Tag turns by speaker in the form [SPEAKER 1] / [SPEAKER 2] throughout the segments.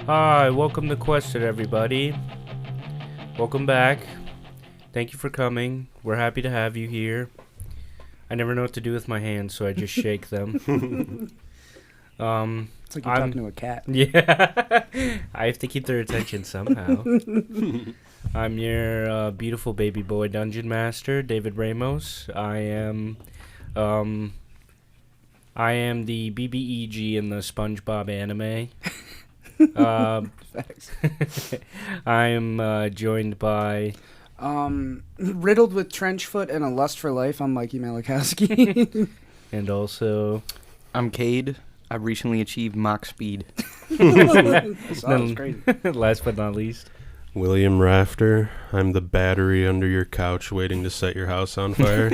[SPEAKER 1] Hi, welcome to Quested, everybody. Welcome back. Thank you for coming. We're happy to have you here. I never know what to do with my hands, so I just shake them.
[SPEAKER 2] It's like you're talking to a cat.
[SPEAKER 1] Yeah, I have to keep their attention somehow. I'm your beautiful baby boy dungeon master, David Ramos. I am the BBEG in the SpongeBob anime.
[SPEAKER 2] Facts.
[SPEAKER 1] I am joined by...
[SPEAKER 2] Riddled with trench foot and a lust for life, I'm Mikey Malakowski.
[SPEAKER 1] And also...
[SPEAKER 3] I'm Cade. I've recently achieved Mach speed.
[SPEAKER 2] That was great.
[SPEAKER 1] Last but not least...
[SPEAKER 4] William Rafter. I'm the battery under your couch waiting to set your house on fire.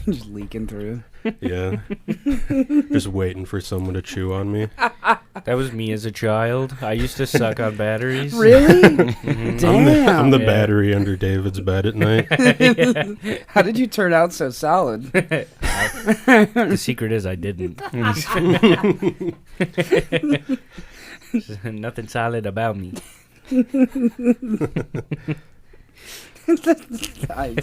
[SPEAKER 2] Just leaking through.
[SPEAKER 4] Yeah. Just waiting for someone to chew on me.
[SPEAKER 1] That was me as a child. I used to suck on batteries.
[SPEAKER 2] Really?
[SPEAKER 1] Mhm.
[SPEAKER 2] Damn.
[SPEAKER 4] I'm the
[SPEAKER 1] Yeah.
[SPEAKER 4] battery under David's bed at night.
[SPEAKER 2] How did you turn out so solid?
[SPEAKER 1] The secret is I didn't. Nothing solid about me.
[SPEAKER 2] I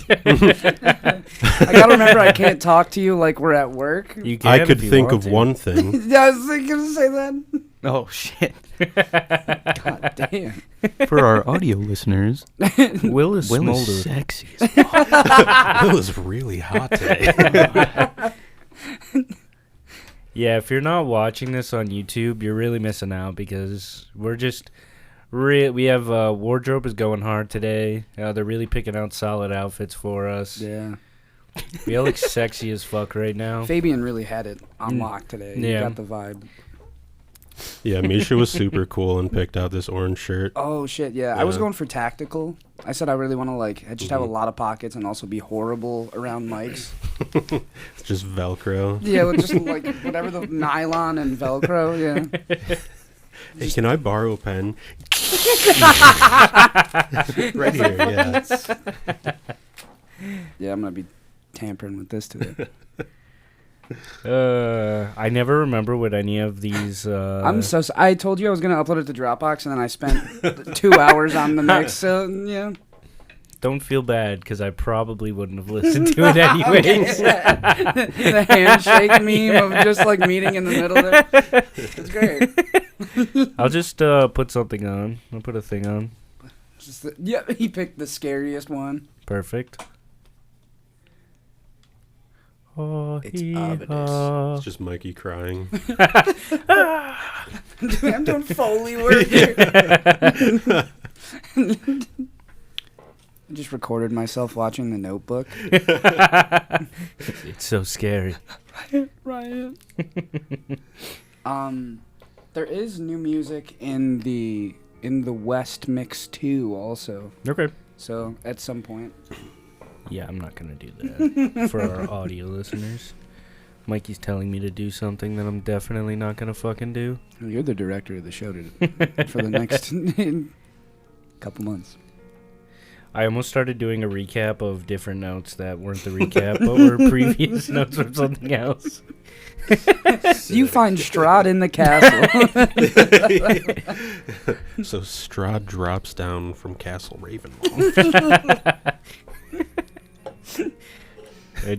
[SPEAKER 2] gotta remember I can't talk to you like we're at work.
[SPEAKER 1] You can
[SPEAKER 4] I could
[SPEAKER 1] if you
[SPEAKER 4] think
[SPEAKER 1] want
[SPEAKER 4] of
[SPEAKER 1] to.
[SPEAKER 4] one thing.
[SPEAKER 2] Yeah, I was gonna say that.
[SPEAKER 3] Oh, shit.
[SPEAKER 2] God damn.
[SPEAKER 3] For our audio listeners,
[SPEAKER 1] Will is
[SPEAKER 3] Will
[SPEAKER 1] smolder.
[SPEAKER 3] is sexy.
[SPEAKER 4] It was really hot today.
[SPEAKER 1] Yeah, if you're not watching this on YouTube, you're really missing out because we're just... we have wardrobe is going hard today. They're really picking out solid outfits for us.
[SPEAKER 2] Yeah.
[SPEAKER 1] We all look sexy as fuck right now.
[SPEAKER 2] Fabian really had it on lock today.
[SPEAKER 1] Yeah.
[SPEAKER 2] You got the vibe.
[SPEAKER 4] Yeah, Misha was super cool and picked out this orange shirt.
[SPEAKER 2] Oh shit, yeah. I was
[SPEAKER 4] Yeah.
[SPEAKER 2] going for tactical. I said I really want to just have a lot of pockets and also be horrible around mics.
[SPEAKER 4] It's just Velcro.
[SPEAKER 2] Yeah, with just like whatever the nylon and Velcro. Yeah.
[SPEAKER 4] Hey, can I borrow a pen? Right here, yeah.
[SPEAKER 2] Yeah, I'm gonna be tampering with this today.
[SPEAKER 1] I never remember what any of these...
[SPEAKER 2] I told you I was gonna upload it to Dropbox, and then I spent 2 hours on the mix. So yeah.
[SPEAKER 1] Don't feel bad, because I probably wouldn't have listened to it anyways.
[SPEAKER 2] The handshake meme of just like meeting in the middle there. It's great.
[SPEAKER 1] I'll just put something on. I'll put a thing on.
[SPEAKER 2] Yeah, he picked the scariest one.
[SPEAKER 1] Perfect. Oh,
[SPEAKER 2] It's ominous.
[SPEAKER 4] It's just Mikey crying.
[SPEAKER 2] I'm doing Foley work here. I just recorded myself watching The Notebook.
[SPEAKER 1] It's so scary.
[SPEAKER 2] Ryan. There is new music in the West Mix 2 also.
[SPEAKER 1] Okay.
[SPEAKER 2] So at some point.
[SPEAKER 1] Yeah, I'm not going to do that for our audio listeners. Mikey's telling me to do something that I'm definitely not going to fucking do.
[SPEAKER 2] Well, you're the director of the show for the next couple months.
[SPEAKER 1] I almost started doing a recap of different notes that weren't the recap, but were previous notes from something else.
[SPEAKER 2] You find Strahd in the castle.
[SPEAKER 4] So Strahd drops down from Castle Ravenloft.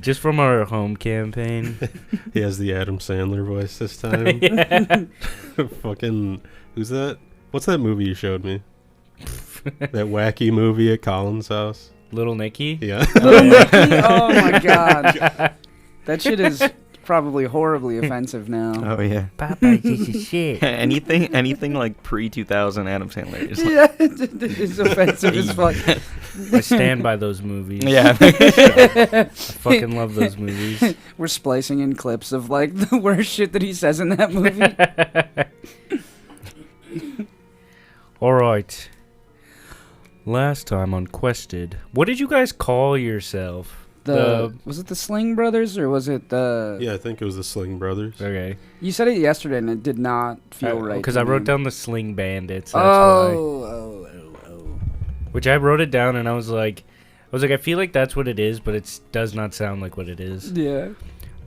[SPEAKER 1] Just from our home campaign.
[SPEAKER 4] He has the Adam Sandler voice this time.
[SPEAKER 1] Yeah.
[SPEAKER 4] Fucking, who's that? What's that movie you showed me? That wacky movie at Colin's house?
[SPEAKER 1] Little Nicky?
[SPEAKER 4] Yeah.
[SPEAKER 2] Oh my god. That shit is probably horribly offensive now.
[SPEAKER 3] Oh, yeah.
[SPEAKER 1] Popeye's piece of shit.
[SPEAKER 3] anything like pre-2000 Adam Sandler is like...
[SPEAKER 2] Yeah, it's offensive as fuck.
[SPEAKER 1] I stand by those movies.
[SPEAKER 3] Yeah.
[SPEAKER 1] I fucking love those movies.
[SPEAKER 2] We're splicing in clips of like the worst shit that he says in that movie.
[SPEAKER 1] All right. Last time on Quested, what did you guys call yourself?
[SPEAKER 2] Was it the Sling Brothers or was it the?
[SPEAKER 4] Yeah, I think it was the Sling Brothers.
[SPEAKER 1] Okay.
[SPEAKER 2] You said it yesterday and it did not feel right.
[SPEAKER 1] Because
[SPEAKER 2] to
[SPEAKER 1] I
[SPEAKER 2] me.
[SPEAKER 1] wrote down the Sling Bandits. That's why.
[SPEAKER 2] Oh.
[SPEAKER 1] Which I wrote it down and I was like, I feel like that's what it is, but it does not sound like what it is.
[SPEAKER 2] Yeah.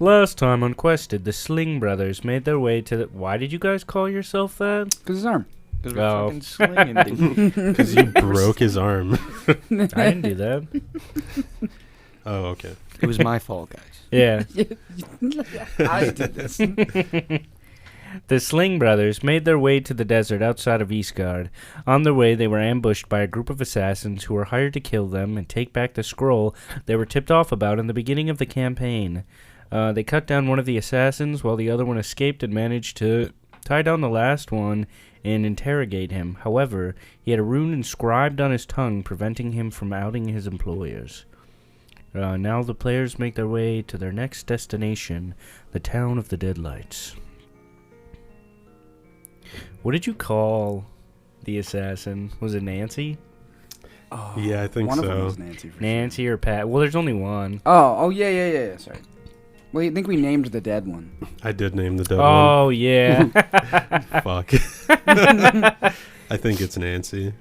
[SPEAKER 1] Last time on Quested, the Sling Brothers made their way to the... Why did you guys call yourself that?
[SPEAKER 2] Because his arm.
[SPEAKER 3] Because
[SPEAKER 1] Oh.
[SPEAKER 3] we're fucking slinging, dude.
[SPEAKER 4] Because you broke his arm.
[SPEAKER 1] I didn't do that.
[SPEAKER 4] Oh, okay.
[SPEAKER 3] It was my fault, guys.
[SPEAKER 1] Yeah.
[SPEAKER 2] I did this.
[SPEAKER 1] The Sling Brothers made their way to the desert outside of Eastgard. On their way, they were ambushed by a group of assassins who were hired to kill them and take back the scroll they were tipped off about in the beginning of the campaign. They cut down one of the assassins while the other one escaped and managed to tie down the last one and interrogate him. However, he had a rune inscribed on his tongue, preventing him from outing his employers. Now the players make their way to their next destination, the town of the Deadlights. What did you call the assassin? Was it Nancy?
[SPEAKER 2] Oh,
[SPEAKER 4] Yeah, I think
[SPEAKER 2] one of them
[SPEAKER 4] so.
[SPEAKER 2] was Nancy. For
[SPEAKER 1] Nancy or Pat? Well, there's only one.
[SPEAKER 2] Sure. Oh, yeah. Sorry. Well, I think we named the dead one.
[SPEAKER 4] I did name the dead
[SPEAKER 1] Oh, yeah.
[SPEAKER 4] one. Fuck. I think it's Nancy.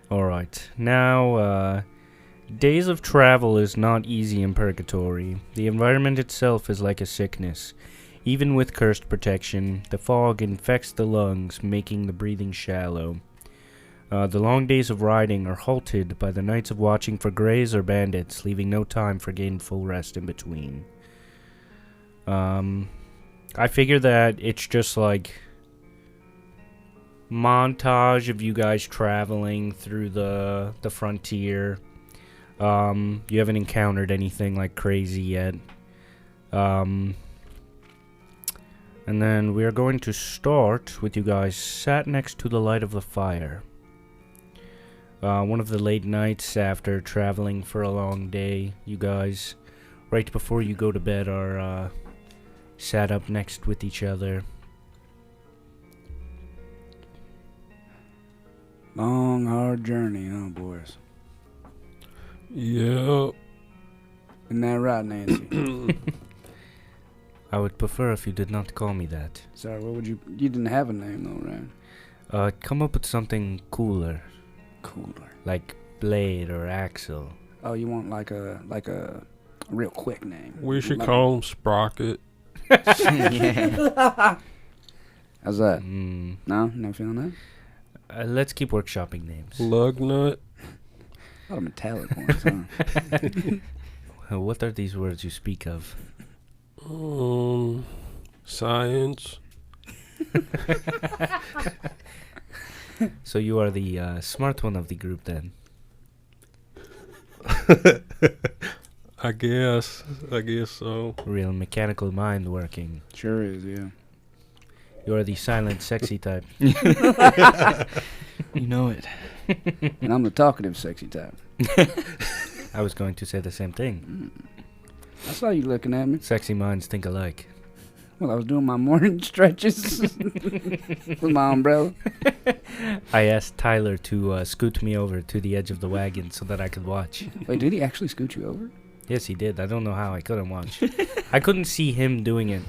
[SPEAKER 1] All right. Now, days of travel is not easy in Purgatory. The environment itself is like a sickness. Even with cursed protection, the fog infects the lungs, making the breathing shallow. The long days of riding are halted by the nights of watching for greys or bandits, leaving no time for gainful rest in between. I figure that it's just like montage of you guys traveling through the frontier. You haven't encountered anything like crazy yet. And then we are going to start with you guys sat next to the light of the fire. One of the late nights after traveling for a long day, you guys, right before you go to bed, are sat up next with each other.
[SPEAKER 2] Long, hard journey, huh, boys?
[SPEAKER 4] Yeah.
[SPEAKER 2] Isn't that right, Nancy?
[SPEAKER 1] I would prefer if you did not call me that.
[SPEAKER 2] Sorry, what would you... You didn't have a name, though, right?
[SPEAKER 1] Come up with something cooler,
[SPEAKER 2] Cooler.
[SPEAKER 1] like Blade or Axel.
[SPEAKER 2] Oh, you want like a real quick name.
[SPEAKER 4] We should
[SPEAKER 2] Like-
[SPEAKER 4] call him Sprocket.
[SPEAKER 3] Yeah.
[SPEAKER 2] How's that?
[SPEAKER 1] Mm.
[SPEAKER 2] No? No feeling that?
[SPEAKER 1] Let's keep workshopping names.
[SPEAKER 4] Lugnut.
[SPEAKER 2] A lot of metallic ones, huh?
[SPEAKER 1] What are these words you speak of?
[SPEAKER 4] Science.
[SPEAKER 1] So you are the smart one of the group then.
[SPEAKER 4] I guess so.
[SPEAKER 1] Real mechanical mind working.
[SPEAKER 2] Sure is, yeah.
[SPEAKER 1] You are the silent, sexy type.
[SPEAKER 3] You know it.
[SPEAKER 2] And I'm the talkative, sexy type.
[SPEAKER 1] I was going to say the same thing.
[SPEAKER 2] I saw you looking at me.
[SPEAKER 1] Sexy minds think alike.
[SPEAKER 2] Well, I was doing my morning stretches with my umbrella.
[SPEAKER 1] I asked Tyler to scoot me over to the edge of the wagon so that I could watch.
[SPEAKER 2] Wait, did he actually scoot you over?
[SPEAKER 1] Yes, he did. I don't know how I couldn't watch. I couldn't see him doing it.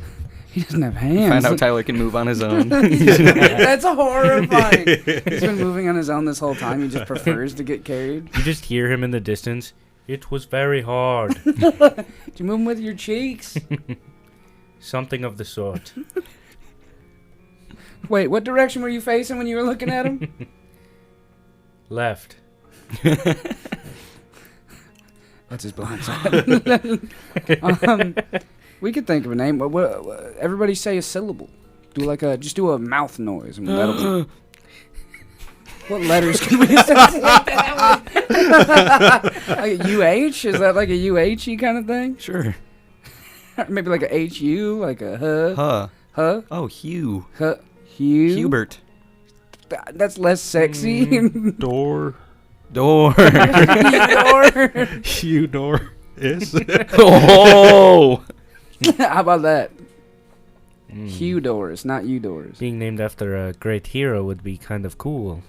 [SPEAKER 2] He doesn't have hands.
[SPEAKER 3] Find out Tyler can move on his own.
[SPEAKER 2] That's horrifying. He's been moving on his own this whole time. He just prefers to get carried.
[SPEAKER 1] You just hear him in the distance. It was very hard.
[SPEAKER 2] Do you move him with your cheeks?
[SPEAKER 1] Something of the sort.
[SPEAKER 2] Wait, what direction were you facing when you were looking at him?
[SPEAKER 1] Left.
[SPEAKER 2] That's his blind side. We could think of a name. What, everybody say a syllable. Do like a just do a mouth noise. And that'll be, what letters can we associate that with? Like a UH? Is that like a UH-y kind of thing?
[SPEAKER 3] Sure.
[SPEAKER 2] Maybe like a HU, like a
[SPEAKER 3] Huh.
[SPEAKER 2] huh,
[SPEAKER 3] Oh, Hugh.
[SPEAKER 2] huh, Hugh.
[SPEAKER 3] Hubert.
[SPEAKER 2] That's less sexy.
[SPEAKER 4] Door.
[SPEAKER 3] Door.
[SPEAKER 4] Hugh Door is.
[SPEAKER 3] Oh.
[SPEAKER 2] How about that?
[SPEAKER 1] Mm.
[SPEAKER 2] Hugh Doors, not you Doors.
[SPEAKER 1] Being named after a great hero would be kind of cool.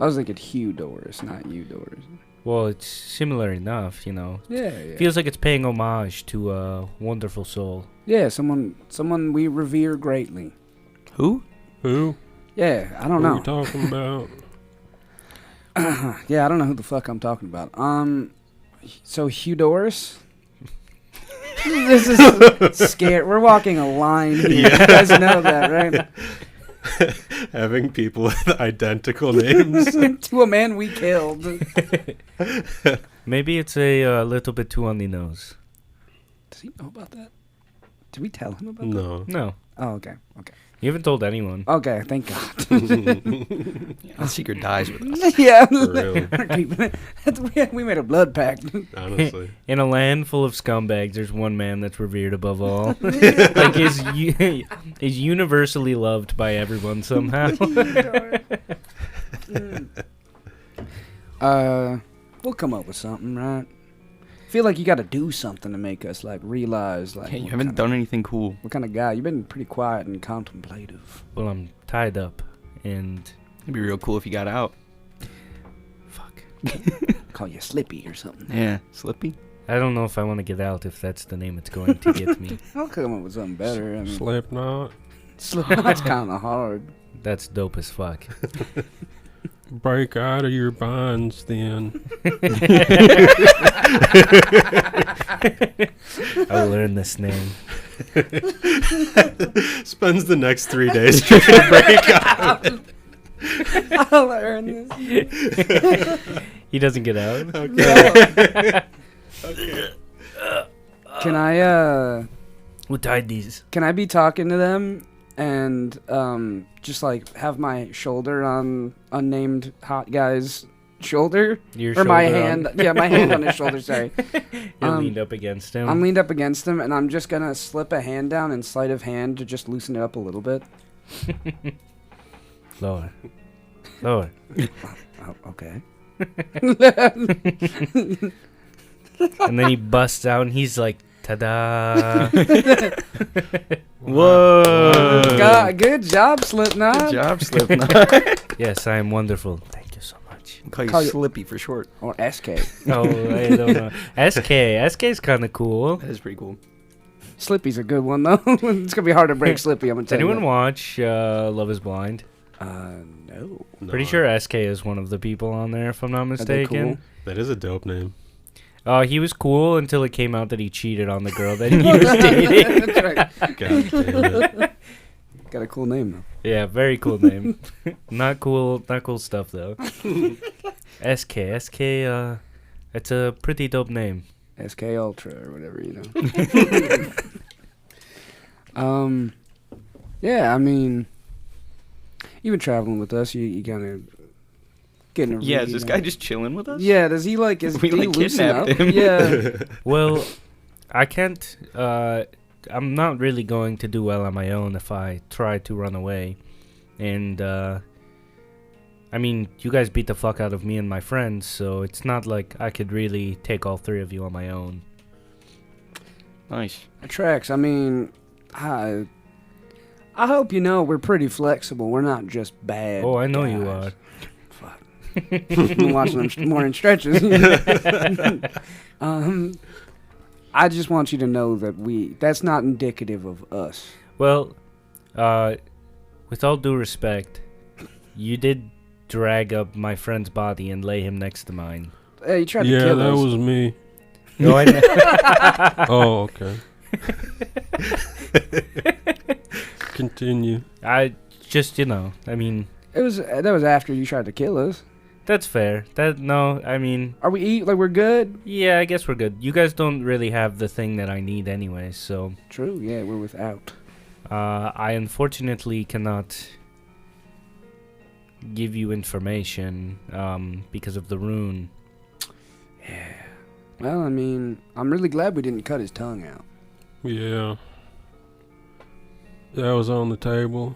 [SPEAKER 2] I was thinking Hugh Doors, not you Doors.
[SPEAKER 1] Well, it's similar enough, you know.
[SPEAKER 2] Yeah.
[SPEAKER 1] Feels like it's paying homage to a wonderful soul.
[SPEAKER 2] Yeah, someone we revere greatly.
[SPEAKER 3] Who?
[SPEAKER 4] Who?
[SPEAKER 2] Yeah, I don't
[SPEAKER 4] What are
[SPEAKER 2] know.
[SPEAKER 4] you talking about?
[SPEAKER 2] Yeah, I don't know who the fuck I'm talking about. So Hugh Doris? This is scared. We're walking a line here.
[SPEAKER 4] Yeah.
[SPEAKER 2] You guys know that, right?
[SPEAKER 4] Having people with identical names.
[SPEAKER 2] To a man we killed.
[SPEAKER 1] Maybe it's a little bit too on the nose.
[SPEAKER 2] Does he know about that? Did we tell him about that?
[SPEAKER 4] No.
[SPEAKER 1] No,
[SPEAKER 2] Oh, okay. Okay.
[SPEAKER 1] you haven't told anyone.
[SPEAKER 2] Okay, thank God.
[SPEAKER 3] The secret dies with us.
[SPEAKER 2] Yeah.
[SPEAKER 4] For real.
[SPEAKER 2] We're keeping it. We made a blood pact.
[SPEAKER 4] Honestly.
[SPEAKER 1] In a land full of scumbags, there's one man that's revered above all. Like is universally loved by everyone somehow.
[SPEAKER 2] We'll come up with something, right? I feel like you got to do something to make us like realize like
[SPEAKER 3] Hey, you
[SPEAKER 2] what
[SPEAKER 3] haven't
[SPEAKER 2] kinda-
[SPEAKER 3] done anything cool.
[SPEAKER 2] what kind of guy. You've been pretty quiet and contemplative.
[SPEAKER 1] Well, I'm tied up, and
[SPEAKER 3] It'd be real cool if you got out.
[SPEAKER 1] fuck.
[SPEAKER 2] Call you Slippy or something.
[SPEAKER 3] Yeah, Slippy.
[SPEAKER 1] I don't know if I want to get out if that's the name it's going to get me.
[SPEAKER 2] I'll come up with something better. I mean,
[SPEAKER 4] Slipknot.
[SPEAKER 2] Slipknot's kind of hard.
[SPEAKER 1] That's dope as fuck.
[SPEAKER 4] Break out of your bonds then.
[SPEAKER 1] I'll learn this name.
[SPEAKER 4] Spends the next 3 days trying to break out.
[SPEAKER 2] I'll learn this.
[SPEAKER 1] He doesn't get out.
[SPEAKER 2] Can I
[SPEAKER 1] Who tied these?
[SPEAKER 2] can I be talking to them and just like have my shoulder on unnamed hot guy's shoulder
[SPEAKER 1] Your
[SPEAKER 2] or my
[SPEAKER 1] shoulder on-
[SPEAKER 2] hand? Yeah, my hand on his shoulder. Sorry.
[SPEAKER 1] You're leaned up against him.
[SPEAKER 2] I'm leaned up against him, and I'm just gonna slip a hand down in sleight of hand to just loosen it up a little bit.
[SPEAKER 1] Lower. Lower.
[SPEAKER 2] Oh, okay.
[SPEAKER 1] And then he busts out and he's like, ta-da.
[SPEAKER 3] Whoa.
[SPEAKER 2] Good job, Slipknot.
[SPEAKER 3] Good job, Slipknot.
[SPEAKER 1] Yes, I am wonderful. Thank you so much.
[SPEAKER 3] We'll call you
[SPEAKER 2] Call you-
[SPEAKER 3] Slippy for short.
[SPEAKER 2] Or SK.
[SPEAKER 1] Oh, I don't know. SK's kind of cool.
[SPEAKER 3] That is pretty cool.
[SPEAKER 2] Slippy's a good one though. It's gonna be hard to break Slippy. I'm gonna
[SPEAKER 1] Does
[SPEAKER 2] tell
[SPEAKER 1] anyone
[SPEAKER 2] you.
[SPEAKER 1] watch Love is Blind?
[SPEAKER 2] No.
[SPEAKER 4] No,
[SPEAKER 1] Pretty sure SK is one of the people on there, if I'm not
[SPEAKER 2] Are they
[SPEAKER 1] mistaken.
[SPEAKER 2] cool?
[SPEAKER 4] That is a dope name.
[SPEAKER 1] He was cool until it came out that he cheated on the girl that he was dating.
[SPEAKER 2] That's right.
[SPEAKER 4] God damn it.
[SPEAKER 2] Got a cool name though.
[SPEAKER 1] Yeah, very cool name. Not cool stuff though. SK, it's a pretty dope name.
[SPEAKER 2] SK Ultra or whatever, you know. Yeah, I mean, you've been traveling with us. You kind of getting a
[SPEAKER 3] Yeah,
[SPEAKER 2] read
[SPEAKER 3] is this
[SPEAKER 2] on-
[SPEAKER 3] guy just chilling with us?
[SPEAKER 2] Yeah, does he like? Is
[SPEAKER 3] We,
[SPEAKER 2] did he
[SPEAKER 3] like,
[SPEAKER 2] loosen up?
[SPEAKER 3] kidnapped him.
[SPEAKER 2] Yeah.
[SPEAKER 1] Well, I can't. I'm not really going to do well on my own if I try to run away. And, I mean, you guys beat the fuck out of me and my friends, so it's not like I could really take all three of you on my own.
[SPEAKER 3] Nice.
[SPEAKER 2] Tracks. I mean, I hope you know we're pretty flexible. We're not just bad.
[SPEAKER 1] Oh, I know you
[SPEAKER 2] guys.
[SPEAKER 1] are.
[SPEAKER 2] Fuck. I'm watching them morning stretches. I just want you to know that that's not indicative of us.
[SPEAKER 1] Well, with all due respect, you did drag up my friend's body and lay him next to mine.
[SPEAKER 2] Hey, you tried to
[SPEAKER 4] Yeah,
[SPEAKER 2] kill
[SPEAKER 4] that
[SPEAKER 2] us.
[SPEAKER 4] was me.
[SPEAKER 1] No, I know.
[SPEAKER 4] Oh, okay. Continue.
[SPEAKER 1] I just, I mean,
[SPEAKER 2] That was after you tried to kill us.
[SPEAKER 1] that's fair. I mean,
[SPEAKER 2] Are we like we're good?
[SPEAKER 1] yeah, I guess we're good. You guys don't really have the thing that I need anyway, so
[SPEAKER 2] True. Yeah, we're without.
[SPEAKER 1] I unfortunately cannot give you information because of the rune.
[SPEAKER 2] Yeah. Well, I mean, I'm really glad we didn't cut his tongue out.
[SPEAKER 4] Yeah. That was on the table.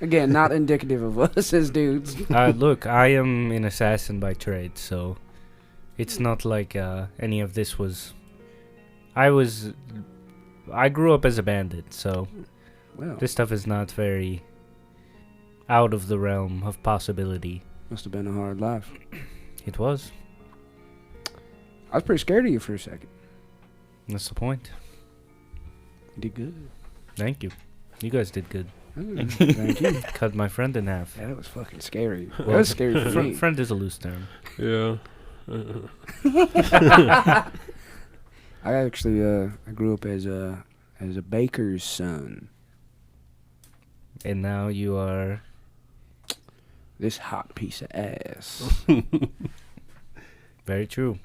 [SPEAKER 2] Again, not indicative of us as dudes.
[SPEAKER 1] Look, I am an assassin by trade, so it's not like any of this was. I grew up as a bandit, so
[SPEAKER 2] Well,
[SPEAKER 1] this stuff is not very out of the realm of possibility.
[SPEAKER 2] must have been a hard life.
[SPEAKER 1] It was.
[SPEAKER 2] I was pretty scared of you for a second.
[SPEAKER 1] That's the point.
[SPEAKER 2] You did good.
[SPEAKER 1] Thank you. You guys did good.
[SPEAKER 2] Oh, thank you.
[SPEAKER 1] Cut my friend in half.
[SPEAKER 2] Yeah, that was fucking scary. That
[SPEAKER 1] Well,
[SPEAKER 2] was scary for me.
[SPEAKER 1] Friend is a loose term.
[SPEAKER 4] Yeah.
[SPEAKER 2] I actually I grew up as a baker's son.
[SPEAKER 1] And now you are.
[SPEAKER 2] This hot piece of ass.
[SPEAKER 1] Very true.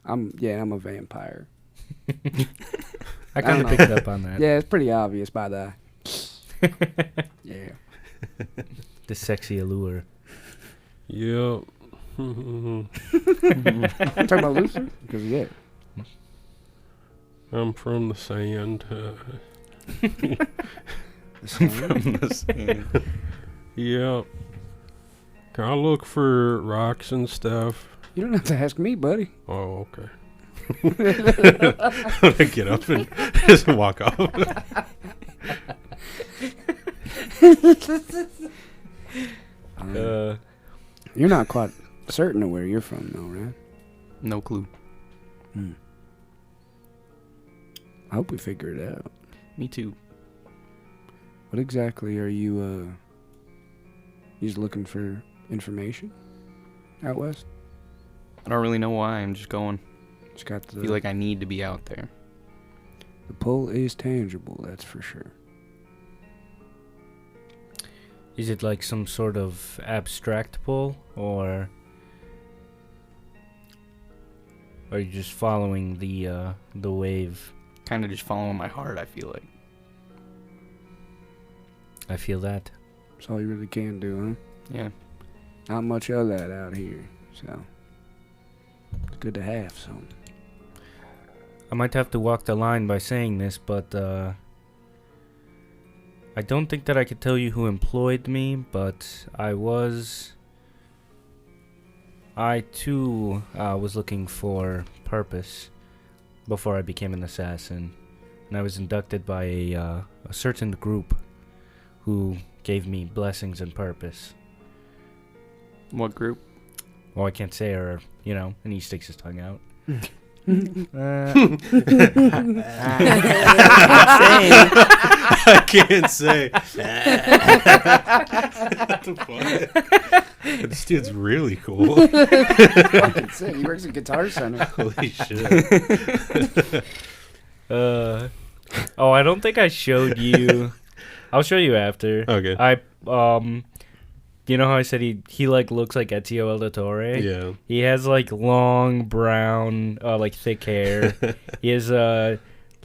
[SPEAKER 2] I'm a vampire.
[SPEAKER 1] I kind of
[SPEAKER 2] don't know.
[SPEAKER 1] picked up on that.
[SPEAKER 2] Yeah, it's pretty obvious by the yeah.
[SPEAKER 1] The sexy allure.
[SPEAKER 4] Yep.
[SPEAKER 2] Talking about Luther? Because yeah.
[SPEAKER 4] I'm from the sand.
[SPEAKER 2] The same.
[SPEAKER 3] From the same.
[SPEAKER 4] Yep. Can I look for rocks and stuff?
[SPEAKER 2] You don't have to ask me, buddy.
[SPEAKER 4] Oh, okay. I'm gonna get up and just walk off.
[SPEAKER 2] You're not quite certain of where you're from, though, right?
[SPEAKER 3] No clue.
[SPEAKER 2] I hope we figure it out.
[SPEAKER 3] Me too.
[SPEAKER 2] What exactly are you, you just looking for information out west?
[SPEAKER 3] I don't really know why. I'm just going.
[SPEAKER 2] Just got
[SPEAKER 3] I feel like I need to be out there.
[SPEAKER 2] the pull is tangible, that's for sure.
[SPEAKER 1] Is it like some sort of abstract pull, or are you just following the wave?
[SPEAKER 3] Kind of just following my heart, I feel like.
[SPEAKER 1] I feel that.
[SPEAKER 2] That's all you really can do,
[SPEAKER 3] Yeah.
[SPEAKER 2] huh? Not much of that out here, so it's good to have some.
[SPEAKER 1] I might have to walk the line by saying this, but I don't think that I could tell you who employed me, but I too was looking for purpose before I became an assassin, and I was inducted by a certain group who gave me blessings and purpose.
[SPEAKER 3] What group?
[SPEAKER 1] Well, I can't say, or and he sticks his tongue out.
[SPEAKER 4] I can't say. This dude's really cool.
[SPEAKER 2] Fucking sick. He works at Guitar Center.
[SPEAKER 4] Holy shit.
[SPEAKER 1] Oh, I don't think I showed you. I'll show you after.
[SPEAKER 4] Okay.
[SPEAKER 1] You know how I said he like looks like Ezio Auditore?
[SPEAKER 4] Yeah.
[SPEAKER 1] He has like long brown, like thick hair. He has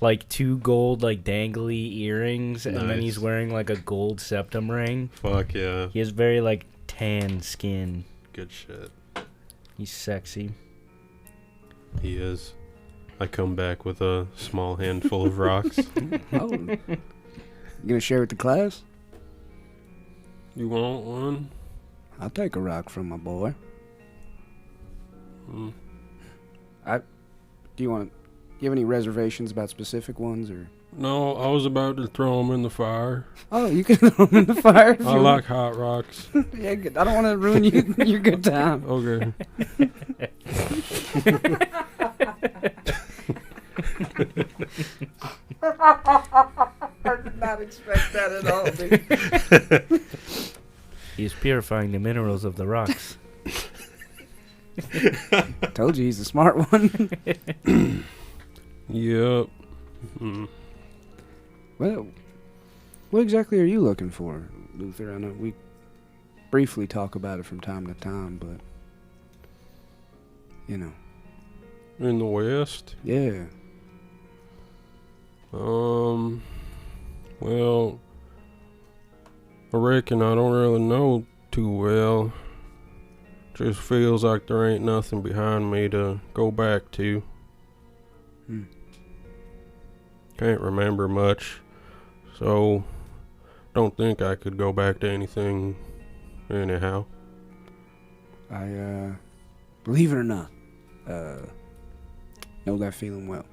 [SPEAKER 1] like 2 gold like dangly earrings, and then he's
[SPEAKER 4] Nice.
[SPEAKER 1] wearing like a gold septum ring.
[SPEAKER 4] Fuck yeah.
[SPEAKER 1] He has very like tan skin.
[SPEAKER 4] Good shit.
[SPEAKER 1] He's sexy.
[SPEAKER 4] He is. I come back with a small handful of rocks.
[SPEAKER 2] Oh. You gonna share with the class?
[SPEAKER 4] You want one?
[SPEAKER 2] I'll take a rock from my boy.
[SPEAKER 4] Mm.
[SPEAKER 2] Do you have any reservations about specific ones, or?
[SPEAKER 4] No, I was about to throw them in the fire.
[SPEAKER 2] Oh, you can throw them in the fire. If
[SPEAKER 4] I
[SPEAKER 2] you
[SPEAKER 4] like hot rocks.
[SPEAKER 2] want. Yeah, good. I don't want to ruin your good time.
[SPEAKER 4] Okay.
[SPEAKER 2] I did not expect that at all, dude.
[SPEAKER 1] He's purifying the minerals of the rocks.
[SPEAKER 2] Told you he's a smart one.
[SPEAKER 4] Yep. Mm.
[SPEAKER 2] Well, what exactly are you looking for, Luther? I know we briefly talk about it from time to time, but
[SPEAKER 4] In the West?
[SPEAKER 2] yeah.
[SPEAKER 4] Well, I reckon I don't really know too well. Just feels like there ain't nothing behind me to go back to.
[SPEAKER 2] Hmm.
[SPEAKER 4] Can't remember much, so don't think I could go back to anything anyhow.
[SPEAKER 2] I believe it or not, know that feeling well.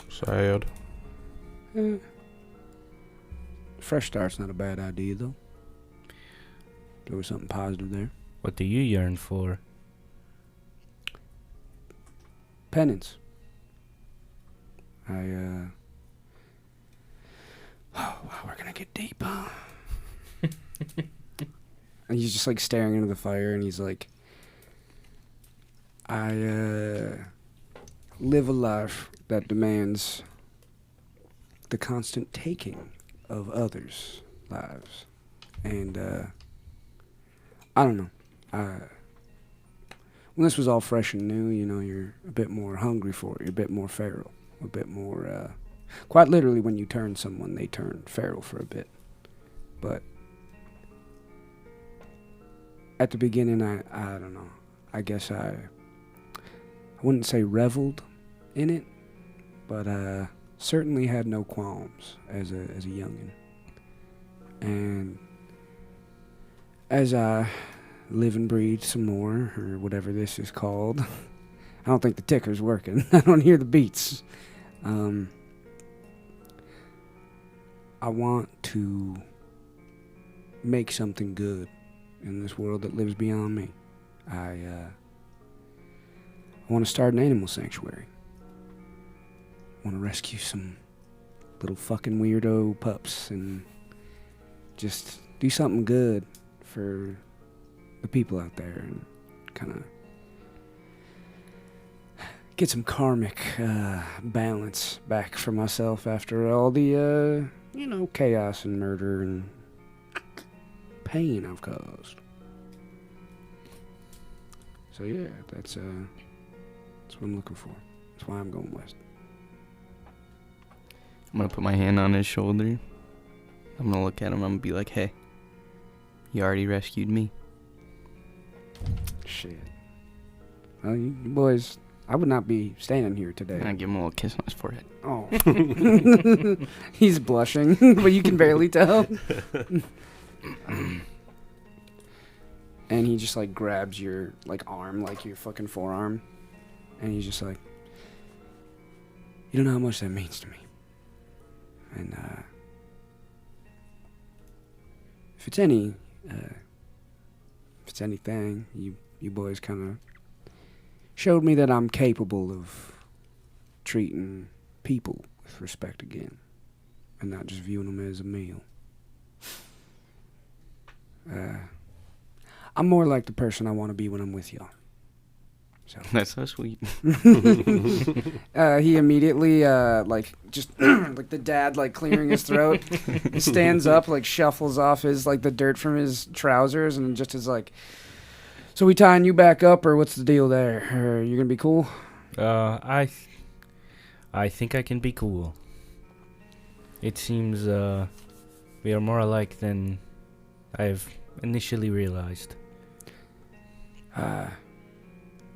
[SPEAKER 4] Sad.
[SPEAKER 2] Fresh start's not a bad idea, though. There was something positive there.
[SPEAKER 1] What do you yearn for?
[SPEAKER 2] Penance. Oh, wow, we're gonna get deep, huh? And he's just like staring into the fire, and he's like, I live a life that demands the constant taking of others' lives. And I don't know. When this was all fresh and new, you know, you're a bit more hungry for it. You're a bit more feral. A bit more, quite literally, when you turn someone, they turn feral for a bit. But at the beginning, I don't know. I guess I wouldn't say reveled in it, but certainly had no qualms as a youngin'. And as I live and breathe some more, or whatever this is called, I don't think the ticker's working. I don't hear the beats. I want to make something good in this world that lives beyond me. I want to start an animal sanctuary. I want to rescue some little fucking weirdo pups and just do something good for the people out there and kind of get some karmic balance back for myself after all the, chaos and murder and pain I've caused. So yeah, that's what I'm looking for. That's why I'm going west.
[SPEAKER 3] I'm gonna put my hand on his shoulder. I'm gonna look at him. I'm gonna be like, "Hey, you already rescued me."
[SPEAKER 2] Shit. Well, you boys, I would not be standing here today.
[SPEAKER 3] And I give him a little kiss on his forehead.
[SPEAKER 2] Oh. He's blushing, but you can barely tell. And he just, grabs your, arm, your fucking forearm. And he's just like, you don't know how much that means to me. And, if it's anything, you boys kind of showed me that I'm capable of treating people with respect again. And not just viewing them as a meal. I'm more like the person I want to be when I'm with y'all. So
[SPEAKER 3] That's so sweet.
[SPEAKER 2] he immediately, just like the dad, clearing his throat, stands up, shuffles off his the dirt from his trousers, and just is like, "So we tying you back up, or what's the deal there? Are you gonna be cool?"
[SPEAKER 1] I think I can be cool. It seems we are more alike than I've initially realized.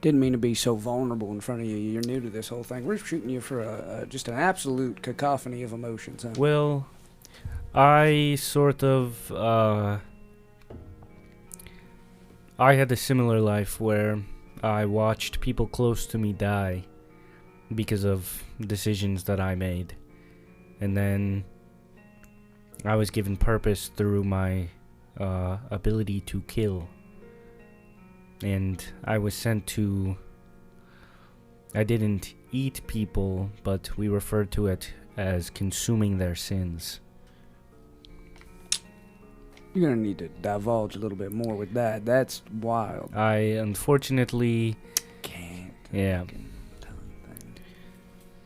[SPEAKER 2] Didn't mean to be so vulnerable in front of you. You're new to this whole thing. We're shooting you for just an absolute cacophony of emotions, huh?
[SPEAKER 1] Well, I sort of I had a similar life where I watched people close to me die because of decisions that I made. And then I was given purpose through my ability to kill. And I was sent to... I didn't eat people, but we referred to it as consuming their sins.
[SPEAKER 2] You're going to need to divulge a little bit more with that. That's wild.
[SPEAKER 1] I unfortunately...
[SPEAKER 2] Can't.
[SPEAKER 1] Yeah.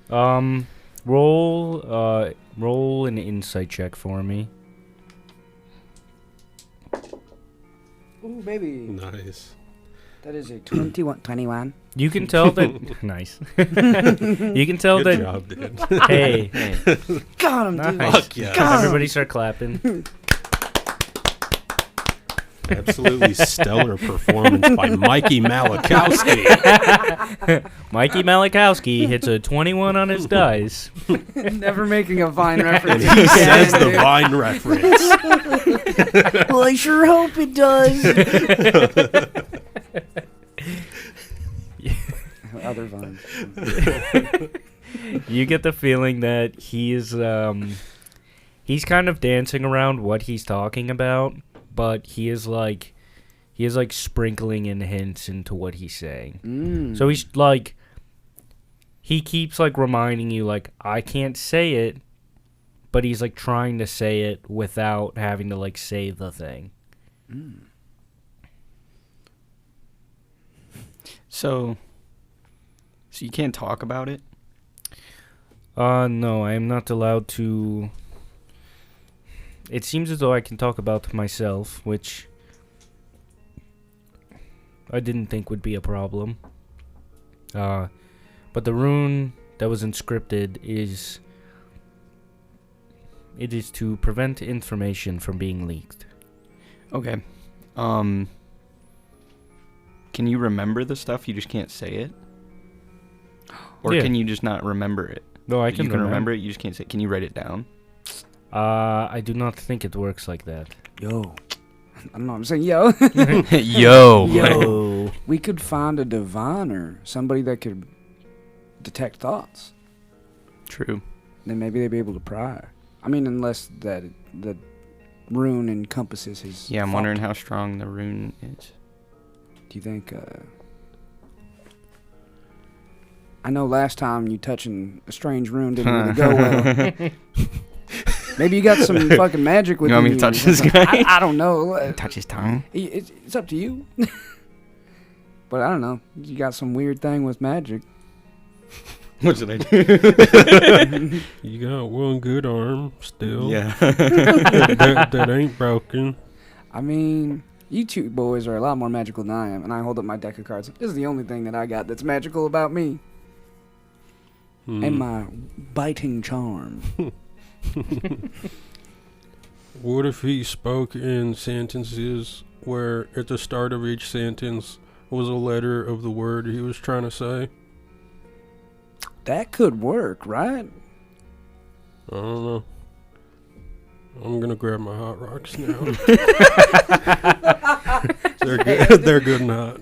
[SPEAKER 2] Thing.
[SPEAKER 1] Roll an insight check for me.
[SPEAKER 2] Ooh, baby.
[SPEAKER 4] Nice.
[SPEAKER 2] That is a 21.
[SPEAKER 1] You can tell that... Nice. You can tell
[SPEAKER 4] Good
[SPEAKER 1] that...
[SPEAKER 4] job, dude.
[SPEAKER 1] Hey.
[SPEAKER 2] Got him, dude.
[SPEAKER 1] Nice.
[SPEAKER 4] Fuck yeah.
[SPEAKER 2] Got him.
[SPEAKER 1] Everybody start clapping.
[SPEAKER 4] Absolutely stellar performance by Mikey Malakowski.
[SPEAKER 1] Mikey Malakowski hits a 21 on his dice.
[SPEAKER 2] Never making a Vine reference.
[SPEAKER 4] He says the Vine reference.
[SPEAKER 2] Well, I sure hope it does. Other Vines.
[SPEAKER 1] You get the feeling that he's kind of dancing around what he's talking about, but he is sprinkling in hints into what he's saying. So he's he keeps reminding you I can't say it, but he's trying to say it without having to say the thing.
[SPEAKER 3] So So you can't talk about it?
[SPEAKER 1] No, I am not allowed to. It seems as though I can talk about myself, which I didn't think would be a problem. But the rune that was inscripted is. It is to prevent information from being leaked.
[SPEAKER 3] Okay. Can you remember the stuff? You just can't say it? Or
[SPEAKER 1] Yeah.
[SPEAKER 3] can you just not remember it?
[SPEAKER 1] No, I
[SPEAKER 3] You
[SPEAKER 1] can
[SPEAKER 3] can remember it, you just can't say it. Can you write it down?
[SPEAKER 1] I do not think it works like that.
[SPEAKER 2] Yo. I don't know. I'm saying, yo.
[SPEAKER 3] Yo.
[SPEAKER 2] Yo. We could find a diviner, somebody that could detect thoughts.
[SPEAKER 3] True.
[SPEAKER 2] Then maybe they'd be able to pry. I mean, unless that the rune encompasses his.
[SPEAKER 3] Yeah, I'm
[SPEAKER 2] thought.
[SPEAKER 3] wondering how strong the rune is.
[SPEAKER 2] Do you think? I know last time you touching a strange rune didn't really go well. Maybe you got some fucking magic with
[SPEAKER 3] You want me to touch this guy?
[SPEAKER 2] I don't know.
[SPEAKER 3] Touch his tongue?
[SPEAKER 2] It's up to you. But I don't know. You got some weird thing with magic.
[SPEAKER 3] What did I do?
[SPEAKER 4] You got one good arm still.
[SPEAKER 3] Yeah.
[SPEAKER 4] that ain't broken.
[SPEAKER 2] I mean, you two boys are a lot more magical than I am, and I hold up my deck of cards. This is the only thing that I got that's magical about me. And my biting charm.
[SPEAKER 4] What if he spoke in sentences where at the start of each sentence was a letter of the word he was trying to say?
[SPEAKER 2] That could work, right?
[SPEAKER 4] I don't know. I'm gonna grab my hot rocks now. They're good. They're good and hot.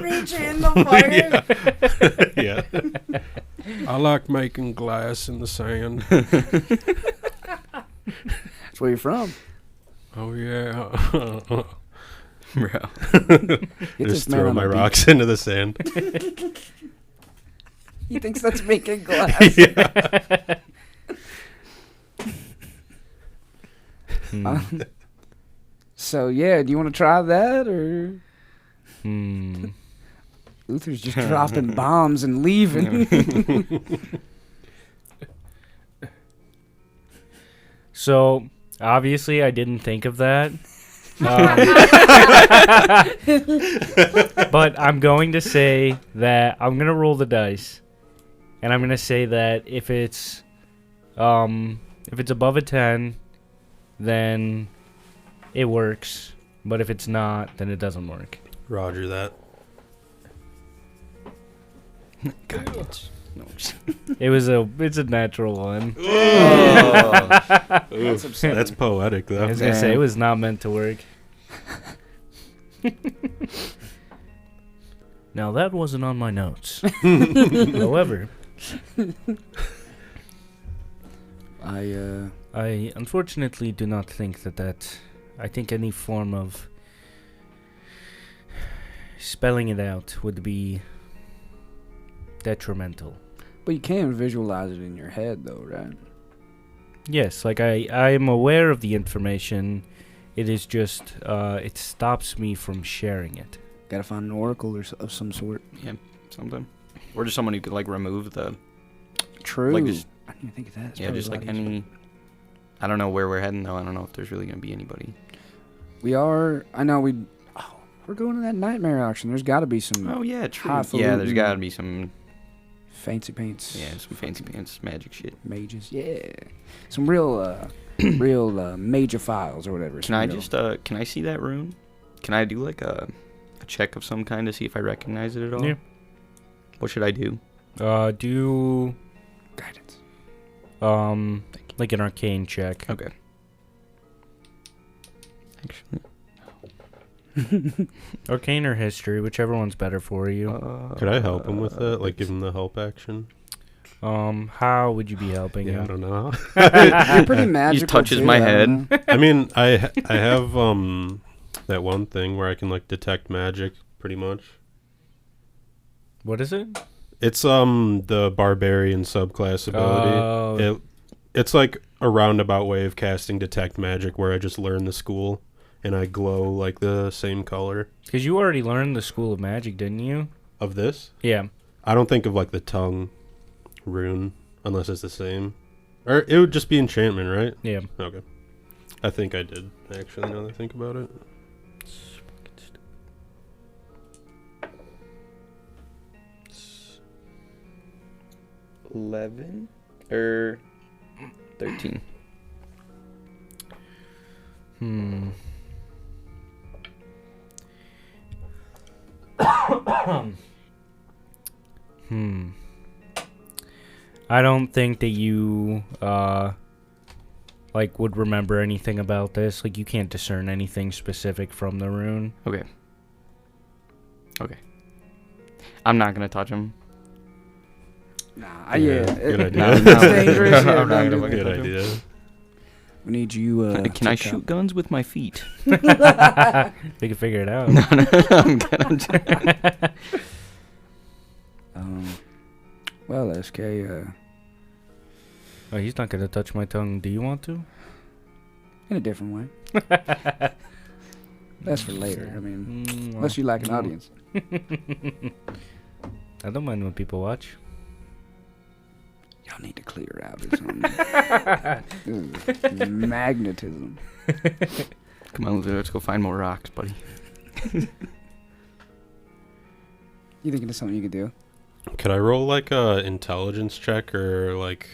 [SPEAKER 2] Reach in the fire.
[SPEAKER 4] Yeah. I like making glass in the sand.
[SPEAKER 2] That's where you're from.
[SPEAKER 4] Oh yeah.
[SPEAKER 3] Bro.
[SPEAKER 2] Get this
[SPEAKER 4] Just
[SPEAKER 2] man
[SPEAKER 4] throw
[SPEAKER 2] on
[SPEAKER 4] my
[SPEAKER 2] the beat.
[SPEAKER 4] rocks into the sand.
[SPEAKER 2] He thinks that's making glass. So yeah, do you want to try that, or Luther's just dropping bombs and leaving?
[SPEAKER 1] So, obviously, I didn't think of that. But I'm going to say that I'm going to roll the dice. And I'm going to say that if it's above a 10, then it works. But if it's not, then it doesn't work.
[SPEAKER 4] Roger that.
[SPEAKER 3] No.
[SPEAKER 1] It's a natural one.
[SPEAKER 2] That's upsetting.
[SPEAKER 4] That's poetic,
[SPEAKER 1] I
[SPEAKER 4] though.
[SPEAKER 1] was going to say it was not meant to work. Now, that wasn't on my notes. However, I unfortunately do not think that I think any form of spelling it out would be detrimental.
[SPEAKER 2] But you can visualize it in your head, though, right?
[SPEAKER 1] Yes, like I am aware of the information. It is just it stops me from sharing it.
[SPEAKER 2] Gotta find an oracle of some sort.
[SPEAKER 3] Yeah, something. Or just someone who could, like, remove the...
[SPEAKER 2] True.
[SPEAKER 3] Like just-
[SPEAKER 2] I didn't even think of that. It's
[SPEAKER 3] yeah,
[SPEAKER 2] probably
[SPEAKER 3] just,
[SPEAKER 2] a lot
[SPEAKER 3] like,
[SPEAKER 2] easier.
[SPEAKER 3] any... I don't know where we're heading, though. I don't know if there's really going to be anybody.
[SPEAKER 2] We are. I know we're going to that nightmare auction. There's got to be some
[SPEAKER 3] Oh, yeah, true.
[SPEAKER 2] highfalutin
[SPEAKER 3] Yeah, there's got to be some...
[SPEAKER 2] fancy pants.
[SPEAKER 3] Yeah, some fancy pants magic shit.
[SPEAKER 2] Mages. Yeah. Some real, real major files or whatever.
[SPEAKER 3] Can I just, can I see that rune? Can I do, like, a check of some kind to see if I recognize it at all?
[SPEAKER 1] Yeah.
[SPEAKER 3] What should I do?
[SPEAKER 1] Do
[SPEAKER 2] guidance?
[SPEAKER 1] like an arcane check.
[SPEAKER 3] Okay. Actually...
[SPEAKER 1] Arcane or history, whichever one's better for you.
[SPEAKER 4] Could I help him with that? Like, give him the help action?
[SPEAKER 1] How would you be helping
[SPEAKER 4] Yeah, I
[SPEAKER 1] him?
[SPEAKER 4] don't know.
[SPEAKER 2] You're pretty magical.
[SPEAKER 3] touches
[SPEAKER 2] too,
[SPEAKER 3] my
[SPEAKER 2] I don't
[SPEAKER 3] head.
[SPEAKER 2] know.
[SPEAKER 4] I mean, I have that one thing where I can, like, detect magic, pretty much.
[SPEAKER 1] What is it?
[SPEAKER 4] It's the barbarian subclass ability.
[SPEAKER 1] Oh,
[SPEAKER 4] It's like a roundabout way of casting detect magic where I just learn the school and I glow like the same color
[SPEAKER 1] because you already learned the School of Magic, didn't you?
[SPEAKER 4] of this.
[SPEAKER 1] Yeah.
[SPEAKER 4] I don't think of like the tongue rune unless it's the same. Or it would just be enchantment, right?
[SPEAKER 1] Yeah.
[SPEAKER 4] Okay. I think I did, actually, now that I think about it.
[SPEAKER 3] 11 or 13.
[SPEAKER 1] I don't think that you like would remember anything about this. Like you can't discern anything specific from the rune.
[SPEAKER 3] Okay. I'm not gonna touch him.
[SPEAKER 2] Nah,
[SPEAKER 4] Good idea.
[SPEAKER 2] It's dangerous. Yeah,
[SPEAKER 3] I'm not
[SPEAKER 2] don't
[SPEAKER 3] gonna
[SPEAKER 2] do
[SPEAKER 3] fucking
[SPEAKER 2] it.
[SPEAKER 4] Good idea.
[SPEAKER 2] We need you.
[SPEAKER 3] Can I
[SPEAKER 2] to
[SPEAKER 3] shoot guns with my feet?
[SPEAKER 1] We can figure it out.
[SPEAKER 3] No, I'm good.
[SPEAKER 2] Well, SK.
[SPEAKER 1] Oh, he's not gonna touch my tongue. Do you want to?
[SPEAKER 2] In a different way. That's for later. I mean,
[SPEAKER 1] Well,
[SPEAKER 2] unless you like an audience.
[SPEAKER 1] I don't mind when people watch.
[SPEAKER 2] Y'all need to clear out or something. This is magnetism.
[SPEAKER 3] Come on, let's go find more rocks, buddy.
[SPEAKER 2] You thinking of something you could do?
[SPEAKER 4] Could I roll like a intelligence check or like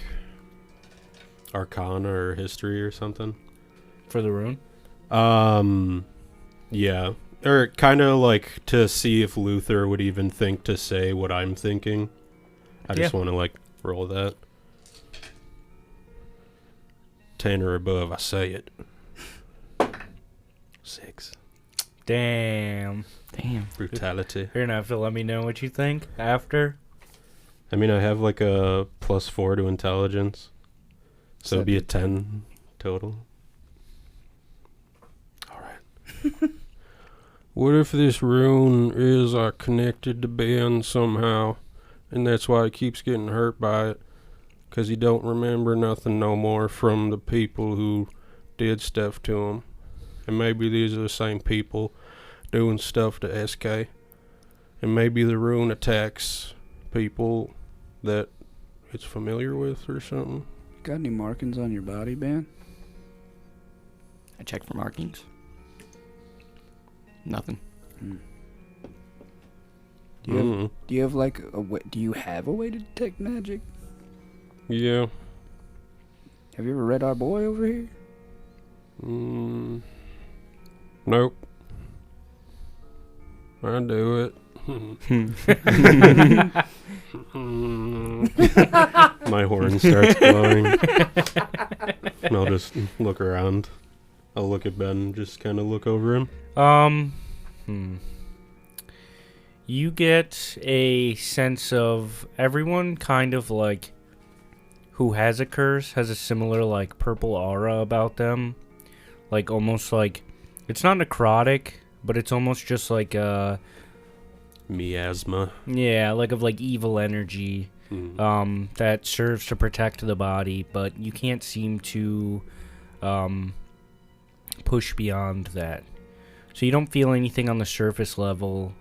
[SPEAKER 4] Arcana or history or something?
[SPEAKER 1] For the rune?
[SPEAKER 4] Yeah. Or kind of like to see if Luther would even think to say what I'm thinking. I just want to like roll that. 10 or above, I say it. 6.
[SPEAKER 1] Damn.
[SPEAKER 4] Brutality.
[SPEAKER 1] You're gonna have to let me know what you think after.
[SPEAKER 4] I mean, I have like a +4 to intelligence. So it'd be a 10 total. Alright. What if this rune is connected to Ben somehow, and that's why he keeps getting hurt by it? Because he don't remember nothing no more from the people who did stuff to him. And maybe these are the same people doing stuff to SK. And maybe the rune attacks people that it's familiar with or something.
[SPEAKER 2] Got any markings on your body, Ben?
[SPEAKER 3] I checked for markings. Nothing.
[SPEAKER 2] Do you have like a way? Do you have a way to detect magic?
[SPEAKER 4] Yeah.
[SPEAKER 2] Have you ever read our boy over here?
[SPEAKER 4] Nope. I do it. My horn starts blowing. And I'll just look around. I'll look at Ben and just kind of look over him.
[SPEAKER 1] You get a sense of everyone kind of like who has a curse has a similar like purple aura about them. Like almost like it's not necrotic, but it's almost just like
[SPEAKER 4] Miasma.
[SPEAKER 1] yeah, like of like evil energy that serves to protect the body, but you can't seem to push beyond that. So you don't feel anything on the surface level.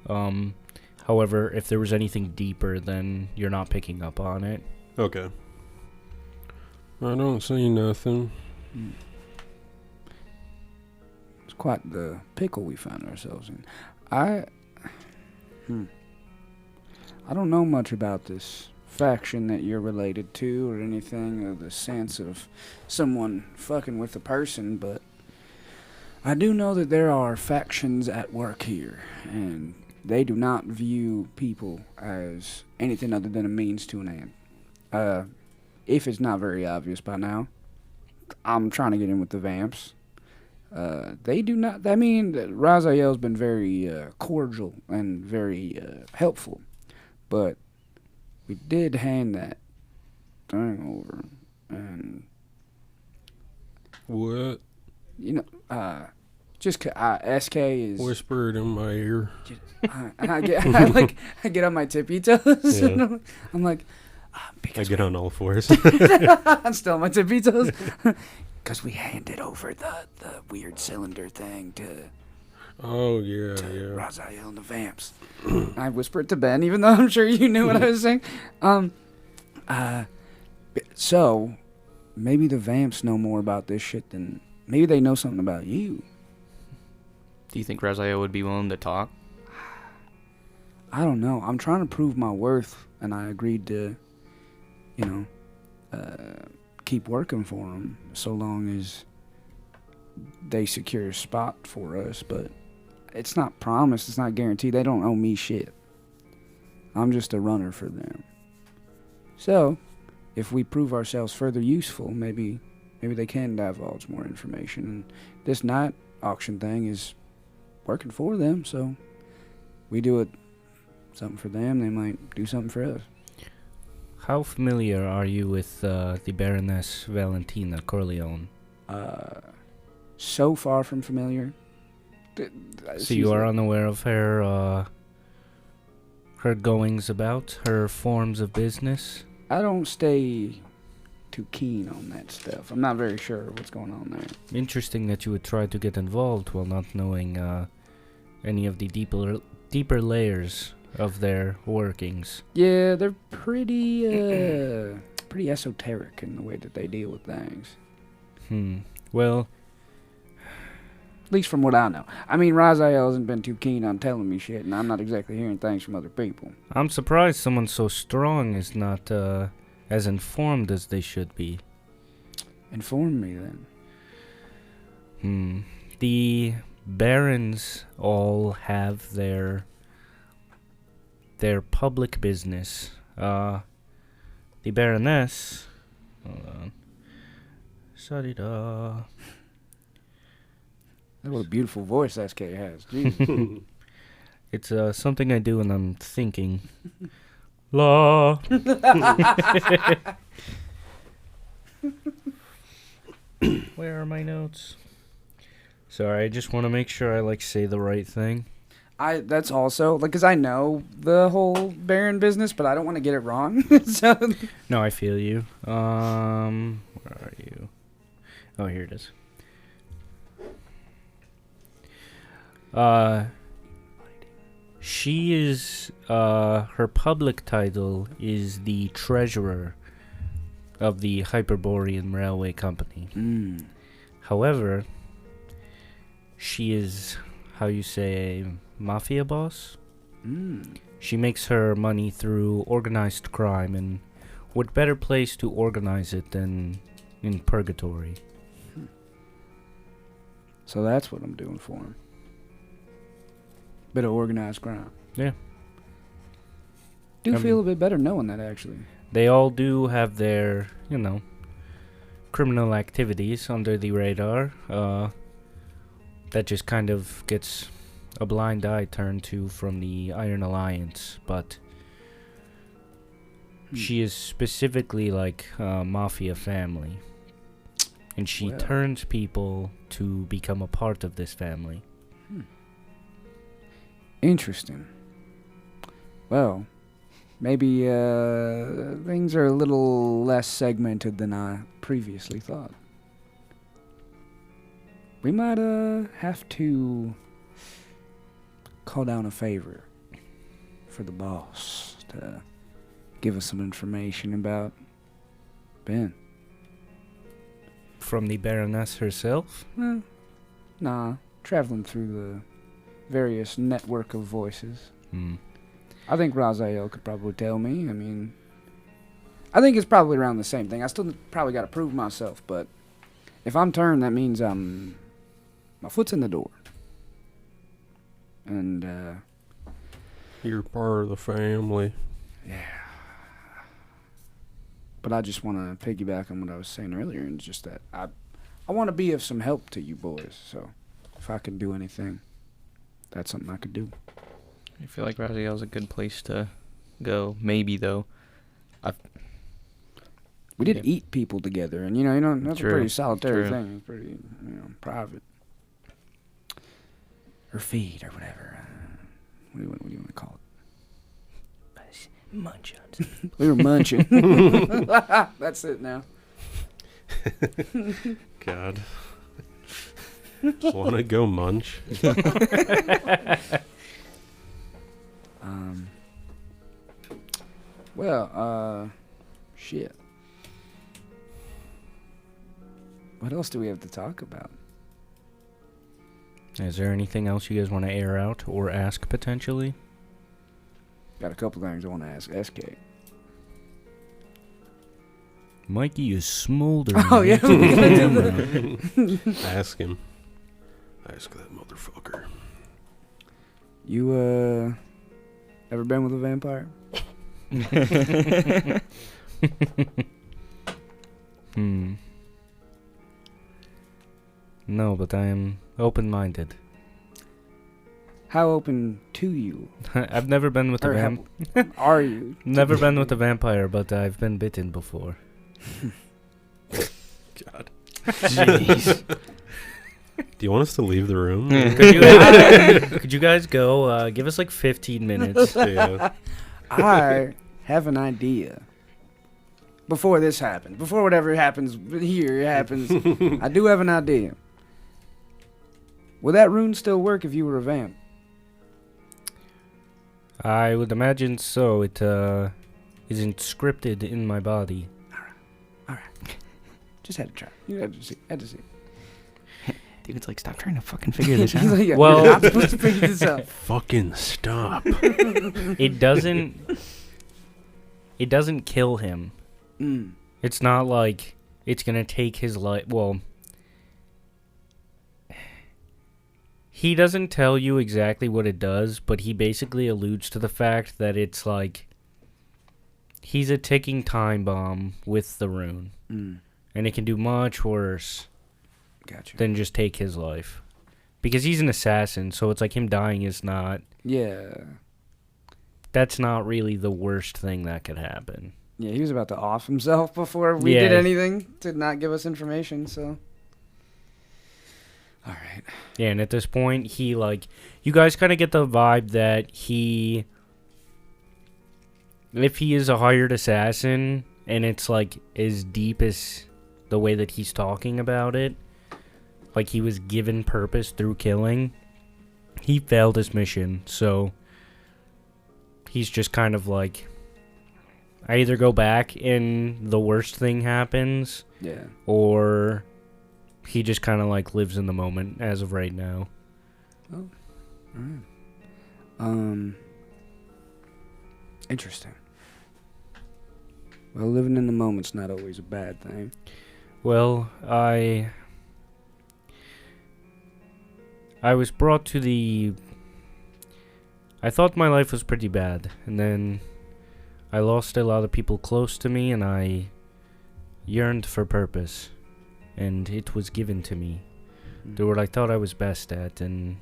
[SPEAKER 1] However, if there was anything deeper, then you're not picking up on it.
[SPEAKER 4] Okay.
[SPEAKER 5] I don't see nothing.
[SPEAKER 2] It's quite the pickle we find ourselves in. I don't know much about this faction that you're related to or anything, or the sense of someone fucking with a person, but I do know that there are factions at work here, and they do not view people as anything other than a means to an end. If it's not very obvious by now, I'm trying to get in with the Vamps. They do not. I mean, Raziel's been very cordial and very helpful, but we did hand that thing over, and
[SPEAKER 5] What?
[SPEAKER 2] you know, SK is.
[SPEAKER 5] Whisper it in my ear.
[SPEAKER 2] I get on my tippy toes.
[SPEAKER 4] Yeah.
[SPEAKER 2] I'm like,
[SPEAKER 4] I get on all fours.
[SPEAKER 2] I'm still on my tippy toes. Because we handed over the weird cylinder thing to
[SPEAKER 4] Oh, yeah, yeah.
[SPEAKER 2] Raziel and the Vamps. I whispered to Ben, even though I'm sure you knew what I was saying. So, maybe the Vamps know more about this shit than... Maybe they know something about you.
[SPEAKER 3] Do you think Raziel would be willing to talk?
[SPEAKER 2] I don't know. I'm trying to prove my worth, and I agreed to, keep working for them so long as they secure a spot for us. But it's not promised. It's not guaranteed. They don't owe me shit. I'm just a runner for them. So, if we prove ourselves further useful, maybe they can divulge more information. And this night auction thing is working for them, so we do something for them, they might do something for us.
[SPEAKER 1] How familiar are you with the Baroness Valentina Corleone?
[SPEAKER 2] So far from familiar.
[SPEAKER 1] So you are unaware of her goings about, her forms of business?
[SPEAKER 2] I don't stay too keen on that stuff. I'm not very sure what's going on there.
[SPEAKER 1] Interesting that you would try to get involved while not knowing any of the deeper layers of their workings.
[SPEAKER 2] Yeah, they're pretty esoteric in the way that they deal with things.
[SPEAKER 1] Well,
[SPEAKER 2] at least from what I know. I mean, Raziel hasn't been too keen on telling me shit, and I'm not exactly hearing things from other people.
[SPEAKER 1] I'm surprised someone so strong is not as informed as they should be.
[SPEAKER 2] Inform me, then.
[SPEAKER 1] The barons all have their public business. The Baroness... Hold on. Sa-di-da.
[SPEAKER 2] What a beautiful voice SK has. Jeez.
[SPEAKER 1] It's something I do when I'm thinking. La. Where are my notes? Sorry, I just want to make sure I say the right thing.
[SPEAKER 2] That's also because I know the whole Baron business, but I don't want to get it wrong. So
[SPEAKER 1] No, I feel you. Where are you? Oh, here it is. She is, her public title is the treasurer of the Hyperborean Railway Company. However, she is, how you say, a mafia boss? She makes her money through organized crime, and what better place to organize it than in purgatory?
[SPEAKER 2] So that's what I'm doing for him. Bit of organized crime.
[SPEAKER 1] Yeah.
[SPEAKER 2] Do feel a bit better knowing that, actually.
[SPEAKER 1] They all do have their, criminal activities under the radar. That just kind of gets a blind eye turned to from the Iron Alliance. But she is specifically like a mafia family. And she turns people to become a part of this family.
[SPEAKER 2] Interesting. Well, maybe things are a little less segmented than I previously thought. We might have to call down a favor for the boss to give us some information about Ben.
[SPEAKER 1] From the Baroness herself?
[SPEAKER 2] Nah, traveling through the various network of voices. I think Raziel could probably tell me. I mean, I think it's probably around the same thing. I still probably got to prove myself, but if I'm turned, that means my foot's in the door. And,
[SPEAKER 4] You're part of the family.
[SPEAKER 2] yeah. But I just want to piggyback on what I was saying earlier, and just that I want to be of some help to you boys, so if I can do anything, that's something I could do.
[SPEAKER 3] I feel like Raziel's a good place to go. Maybe, though.
[SPEAKER 2] We did eat people together, and that's
[SPEAKER 3] True.
[SPEAKER 2] a pretty solitary
[SPEAKER 3] True.
[SPEAKER 2] thing. It's pretty, private. Or feed, or whatever. What do you want to call it?
[SPEAKER 1] Munch.
[SPEAKER 2] We were munching. That's it now.
[SPEAKER 4] God. Just want to go munch.
[SPEAKER 2] Shit. What else do we have to talk about?
[SPEAKER 1] Is there anything else you guys want to air out or ask potentially?
[SPEAKER 2] Got a couple things I want to ask SK.
[SPEAKER 1] Mikey is smoldering.
[SPEAKER 2] Oh, yeah,
[SPEAKER 1] into
[SPEAKER 2] we
[SPEAKER 1] the
[SPEAKER 2] gotta do
[SPEAKER 1] camera.
[SPEAKER 4] Ask him. Ask that motherfucker.
[SPEAKER 2] You, ever been with a vampire?
[SPEAKER 1] No, but I am open-minded.
[SPEAKER 2] How open to you
[SPEAKER 1] I've never been with a
[SPEAKER 2] are you?
[SPEAKER 1] never been with a vampire, but I've been bitten before.
[SPEAKER 4] God.
[SPEAKER 3] Jeez.
[SPEAKER 4] Do you want us to leave the room?
[SPEAKER 1] Could you guys go? Give us like 15 minutes.
[SPEAKER 4] Yeah.
[SPEAKER 2] I have an idea. Before this happens, before whatever happens here happens, I do have an idea. Will that rune still work if you were a vamp?
[SPEAKER 1] I would imagine so. It isn't scripted in my body.
[SPEAKER 2] Just had to try. You had to see.
[SPEAKER 3] David's like, stop trying to fucking figure this
[SPEAKER 2] He's
[SPEAKER 3] out.
[SPEAKER 2] like, yeah,
[SPEAKER 1] Well-
[SPEAKER 2] you're not supposed to figure this out.
[SPEAKER 4] Fucking stop.
[SPEAKER 1] It doesn't. It doesn't kill him.
[SPEAKER 2] Mm.
[SPEAKER 1] It's not like it's gonna take his life. Well, he doesn't tell you exactly what it does, but he basically alludes to the fact that it's like he's a ticking time bomb with the rune, and it can do much worse
[SPEAKER 2] Gotcha.
[SPEAKER 1] than just take his life, because he's an assassin. So it's like him dying is not.
[SPEAKER 2] Yeah.
[SPEAKER 1] That's not really the worst thing that could happen.
[SPEAKER 2] Yeah, he was about to off himself before we
[SPEAKER 1] Yeah.
[SPEAKER 2] did anything to not give us information, so. All right.
[SPEAKER 1] Yeah, and at this point, he, like, you guys kind of get the vibe that he, if he is a hired assassin, and it's, like, as deep as the way that he's talking about it, like he was given purpose through killing, he failed his mission, so he's just kind of like, I either go back and the worst thing happens,
[SPEAKER 2] Yeah.
[SPEAKER 1] or he just kind of like lives in the moment as of right now.
[SPEAKER 2] All right. Interesting. Well, living in the moment's not always a bad thing.
[SPEAKER 1] Well, I was brought to the... I thought my life was pretty bad, and then I lost a lot of people close to me, and I yearned for purpose, and it was given to me. Do what I thought I was best at, and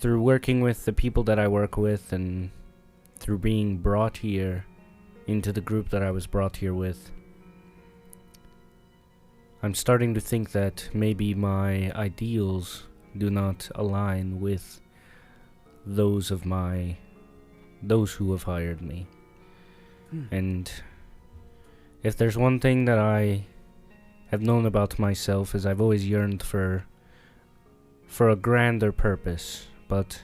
[SPEAKER 1] through working with the people that I work with, and through being brought here into the group that I was brought here with, I'm starting to think that maybe my ideals do not align with those of those who have hired me. And if there's one thing that I have known about myself, is I've always yearned for a grander purpose. But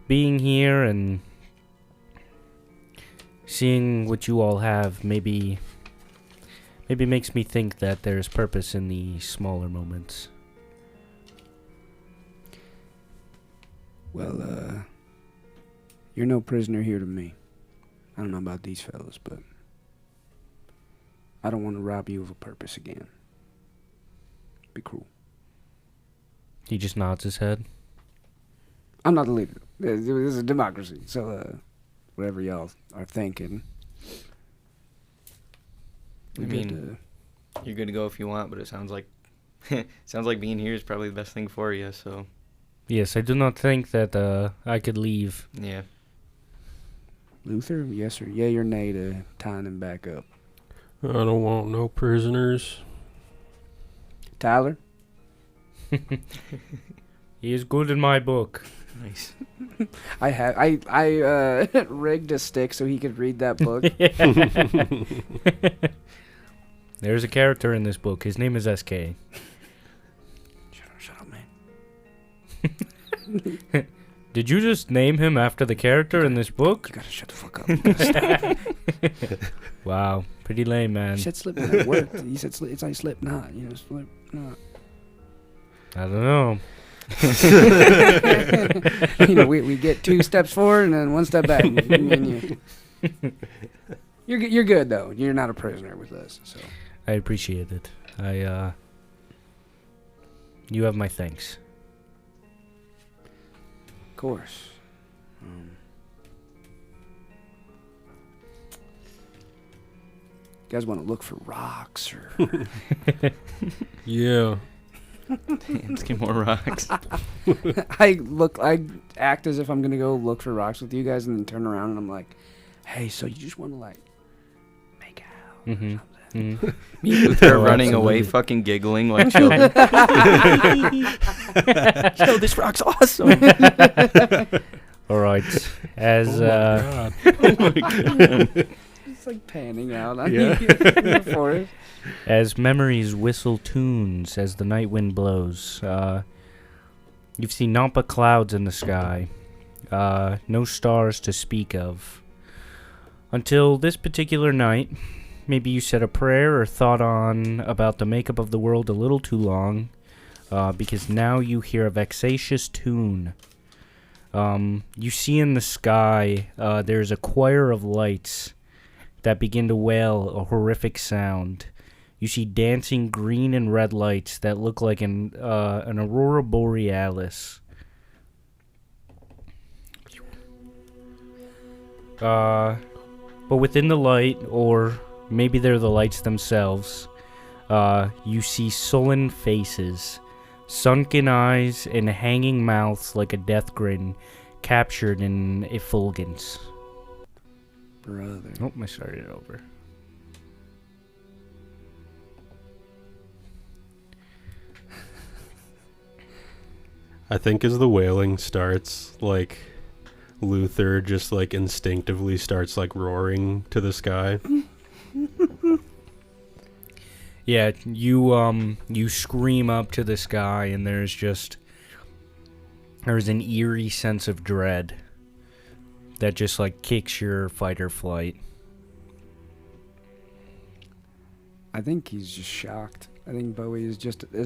[SPEAKER 1] being here and seeing what you all have maybe makes me think that there's purpose in the smaller moments.
[SPEAKER 2] Well, you're no prisoner here to me. I don't know about these fellas, but I don't want to rob you of a purpose again. Be cruel.
[SPEAKER 1] He just nods his head.
[SPEAKER 2] I'm not the leader. This is a democracy, so whatever y'all are thinking.
[SPEAKER 3] I
[SPEAKER 2] we
[SPEAKER 3] mean,
[SPEAKER 2] good
[SPEAKER 3] you're good to go if you want, but it sounds like being here is probably the best thing for you. So
[SPEAKER 1] Yes, I do not think that I could leave.
[SPEAKER 3] yeah,
[SPEAKER 2] Luther, yes or yay or nay to tying him back up?
[SPEAKER 4] I don't want no prisoners.
[SPEAKER 2] Tyler?
[SPEAKER 1] He is good in my book.
[SPEAKER 3] nice.
[SPEAKER 2] I rigged a stick so he could read that book.
[SPEAKER 1] There's a character in this book. His name is SK.
[SPEAKER 2] Shut up, man.
[SPEAKER 1] Did you just name him after the character in this book?
[SPEAKER 2] You gotta shut the fuck up. You gotta stop.
[SPEAKER 1] Wow, pretty lame, man.
[SPEAKER 2] He said Slipknot. It worked. He said it's like Slipknot. You know, Slipknot.
[SPEAKER 1] I don't know.
[SPEAKER 2] You know, we get 2 steps forward and then 1 step back. You're good though. You're not a prisoner with us. So
[SPEAKER 1] I appreciate it. You have my thanks.
[SPEAKER 2] of course. You guys want to look for rocks or?
[SPEAKER 4] Yeah.
[SPEAKER 3] Let's get more rocks.
[SPEAKER 2] I act as if I'm gonna go look for rocks with you guys, and then turn around and I'm like, "Hey, so you just want to like make out?"
[SPEAKER 1] Mm-hmm. Mm-hmm.
[SPEAKER 3] Me with her
[SPEAKER 1] Oh,
[SPEAKER 3] running away,
[SPEAKER 1] absolutely.
[SPEAKER 3] fucking giggling like children. Yo, this rock's awesome.
[SPEAKER 1] All right. As
[SPEAKER 4] Oh my God.
[SPEAKER 2] It's like panning out on
[SPEAKER 4] Yeah.
[SPEAKER 2] you in the forest.
[SPEAKER 1] as memories whistle tunes as the night wind blows, you've seen naught but clouds in the sky. No stars to speak of. Until this particular night, maybe you said a prayer or thought on about the makeup of the world a little too long, because now you hear a vexatious tune. You see in the sky, there's a choir of lights that begin to wail a horrific sound. You see dancing green and red lights that look like an aurora borealis. But within the light, or maybe they're the lights themselves, you see sullen faces, sunken eyes, and hanging mouths like a death grin captured in effulgence.
[SPEAKER 2] Brother.
[SPEAKER 1] Oh, I started it over.
[SPEAKER 4] I think as the wailing starts, like Luther just like instinctively starts like roaring to the sky.
[SPEAKER 1] Yeah, you scream up to the sky, and there's an eerie sense of dread that just like kicks your fight or flight.
[SPEAKER 2] I think he's just shocked. I think Bowie is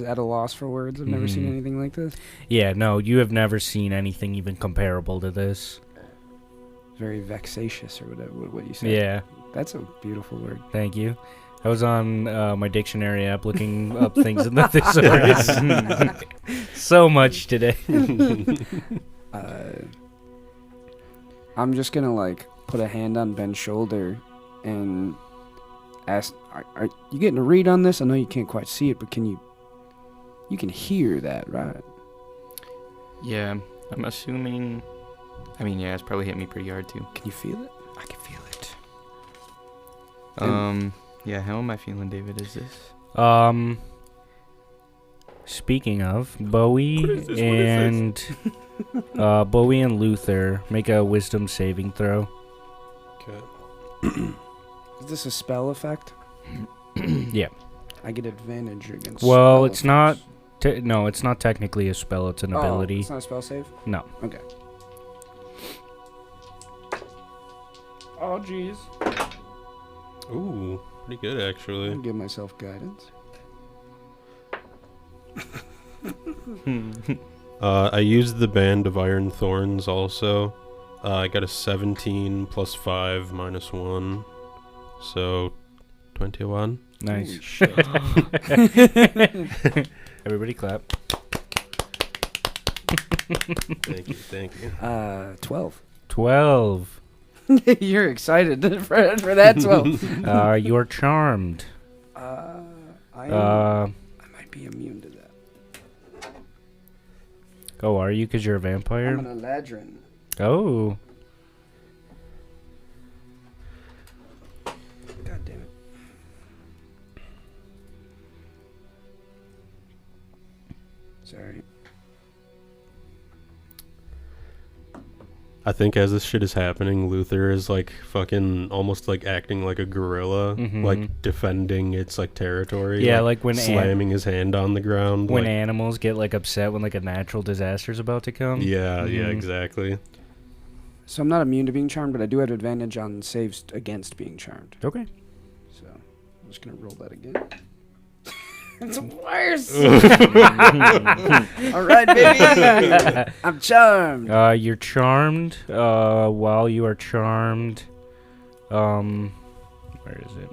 [SPEAKER 2] at a loss for words. I've never seen
[SPEAKER 1] Mhm.
[SPEAKER 2] anything like this.
[SPEAKER 1] Yeah, no, you have never seen anything even comparable to this.
[SPEAKER 2] Very vexatious or whatever. What you said.
[SPEAKER 1] Yeah,
[SPEAKER 2] That's a beautiful word.
[SPEAKER 1] thank you. I was on my dictionary app looking up things in the thesaurus. So much today.
[SPEAKER 2] I'm just gonna like put a hand on Ben's shoulder and ask, are you getting a read on this? I know you can't quite see it, but you can hear that, right?
[SPEAKER 3] Yeah, I'm assuming. I mean, yeah, it's probably hit me pretty hard too.
[SPEAKER 2] Can you feel it? I can feel it.
[SPEAKER 3] Yeah, how am I feeling, David? Is this?
[SPEAKER 1] Speaking of Bowie and Bowie and Luther, make a wisdom saving throw.
[SPEAKER 4] Okay.
[SPEAKER 2] Is this a spell effect?
[SPEAKER 1] Yeah.
[SPEAKER 2] I get advantage against.
[SPEAKER 1] Well,
[SPEAKER 2] spell
[SPEAKER 1] it's not.
[SPEAKER 2] effects.
[SPEAKER 1] No, it's not technically a spell. It's an
[SPEAKER 2] Oh,
[SPEAKER 1] ability.
[SPEAKER 2] it's not a spell save.
[SPEAKER 1] No.
[SPEAKER 2] Okay. Oh, jeez.
[SPEAKER 4] Ooh, pretty good actually.
[SPEAKER 2] I'll give myself guidance.
[SPEAKER 4] I used the Band of Iron Thorns also. I got a 17 plus 5 minus 1. So 21.
[SPEAKER 1] Nice.
[SPEAKER 2] Holy shit.
[SPEAKER 1] Everybody clap.
[SPEAKER 4] Thank you.
[SPEAKER 2] 12.
[SPEAKER 1] 12.
[SPEAKER 2] You're excited for that 12.
[SPEAKER 1] You're charmed.
[SPEAKER 2] I might be immune to that.
[SPEAKER 1] Oh, are you? Because you're a vampire?
[SPEAKER 2] I'm an Eladrin.
[SPEAKER 1] Oh.
[SPEAKER 2] God damn it. Sorry.
[SPEAKER 4] I think as this shit is happening, Luther is like fucking almost like acting like a gorilla,
[SPEAKER 1] Mhm.
[SPEAKER 4] like defending its like territory.
[SPEAKER 1] Yeah, like when
[SPEAKER 4] slamming his hand on the ground.
[SPEAKER 1] when
[SPEAKER 4] like,
[SPEAKER 1] animals get like upset when like a natural disaster is about to come.
[SPEAKER 4] yeah,
[SPEAKER 1] Mhm.
[SPEAKER 4] exactly.
[SPEAKER 2] So I'm not immune to being charmed, but I do have advantage on saves against being charmed.
[SPEAKER 1] Okay.
[SPEAKER 2] So I'm just gonna roll that again. It's worse. All right, baby. I'm charmed.
[SPEAKER 1] You're charmed. While you are charmed, where is it?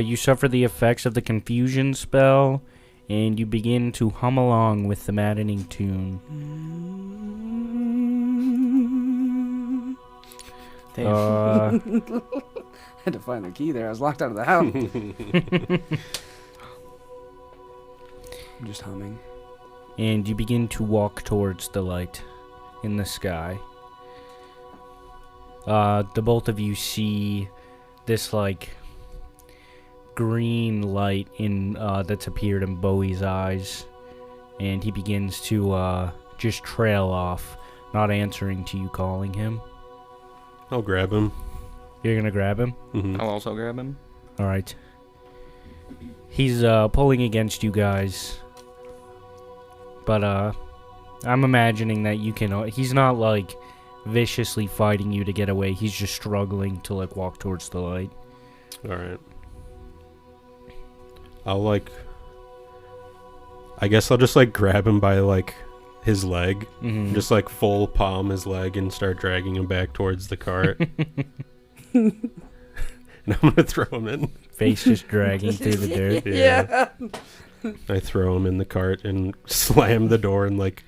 [SPEAKER 1] You suffer the effects of the confusion spell, and you begin to hum along with the maddening tune.
[SPEAKER 3] Damn.
[SPEAKER 2] Had to find the key there. I was locked out of the house. I'm just humming.
[SPEAKER 1] And you begin to walk towards the light in the sky. The both of you see this like green light in that's appeared in Bowie's eyes, and he begins to just trail off, not answering to you calling him.
[SPEAKER 4] I'll grab him.
[SPEAKER 1] You're gonna grab him?
[SPEAKER 4] Mhm.
[SPEAKER 3] I'll also grab him.
[SPEAKER 1] All right. He's pulling against you guys, but I'm imagining that you can. He's not like viciously fighting you to get away. He's just struggling to like walk towards the light.
[SPEAKER 4] All right. I guess I'll just like grab him by like his leg,
[SPEAKER 1] Mm-hmm.
[SPEAKER 4] just like full palm his leg and start dragging him back towards the cart. And I'm gonna throw him in.
[SPEAKER 1] Face just dragging through the dirt.
[SPEAKER 4] Yeah. I throw him in the cart and slam the door and like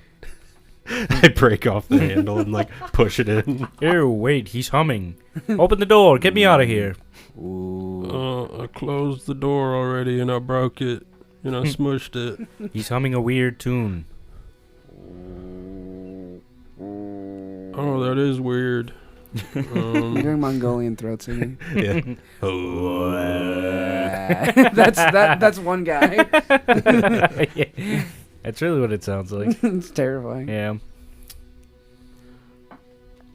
[SPEAKER 4] I break off the handle and like push it in.
[SPEAKER 1] Ew, wait, he's humming. Open the door. Get me out of here.
[SPEAKER 2] Ooh.
[SPEAKER 4] I closed the door already and I broke it and I smushed it.
[SPEAKER 1] He's humming a weird tune.
[SPEAKER 4] Oh, that is weird.
[SPEAKER 2] I'm doing Mongolian throat singing.
[SPEAKER 4] Yeah.
[SPEAKER 2] That's one guy.
[SPEAKER 1] That's really what it sounds like.
[SPEAKER 2] It's terrifying.
[SPEAKER 1] Yeah.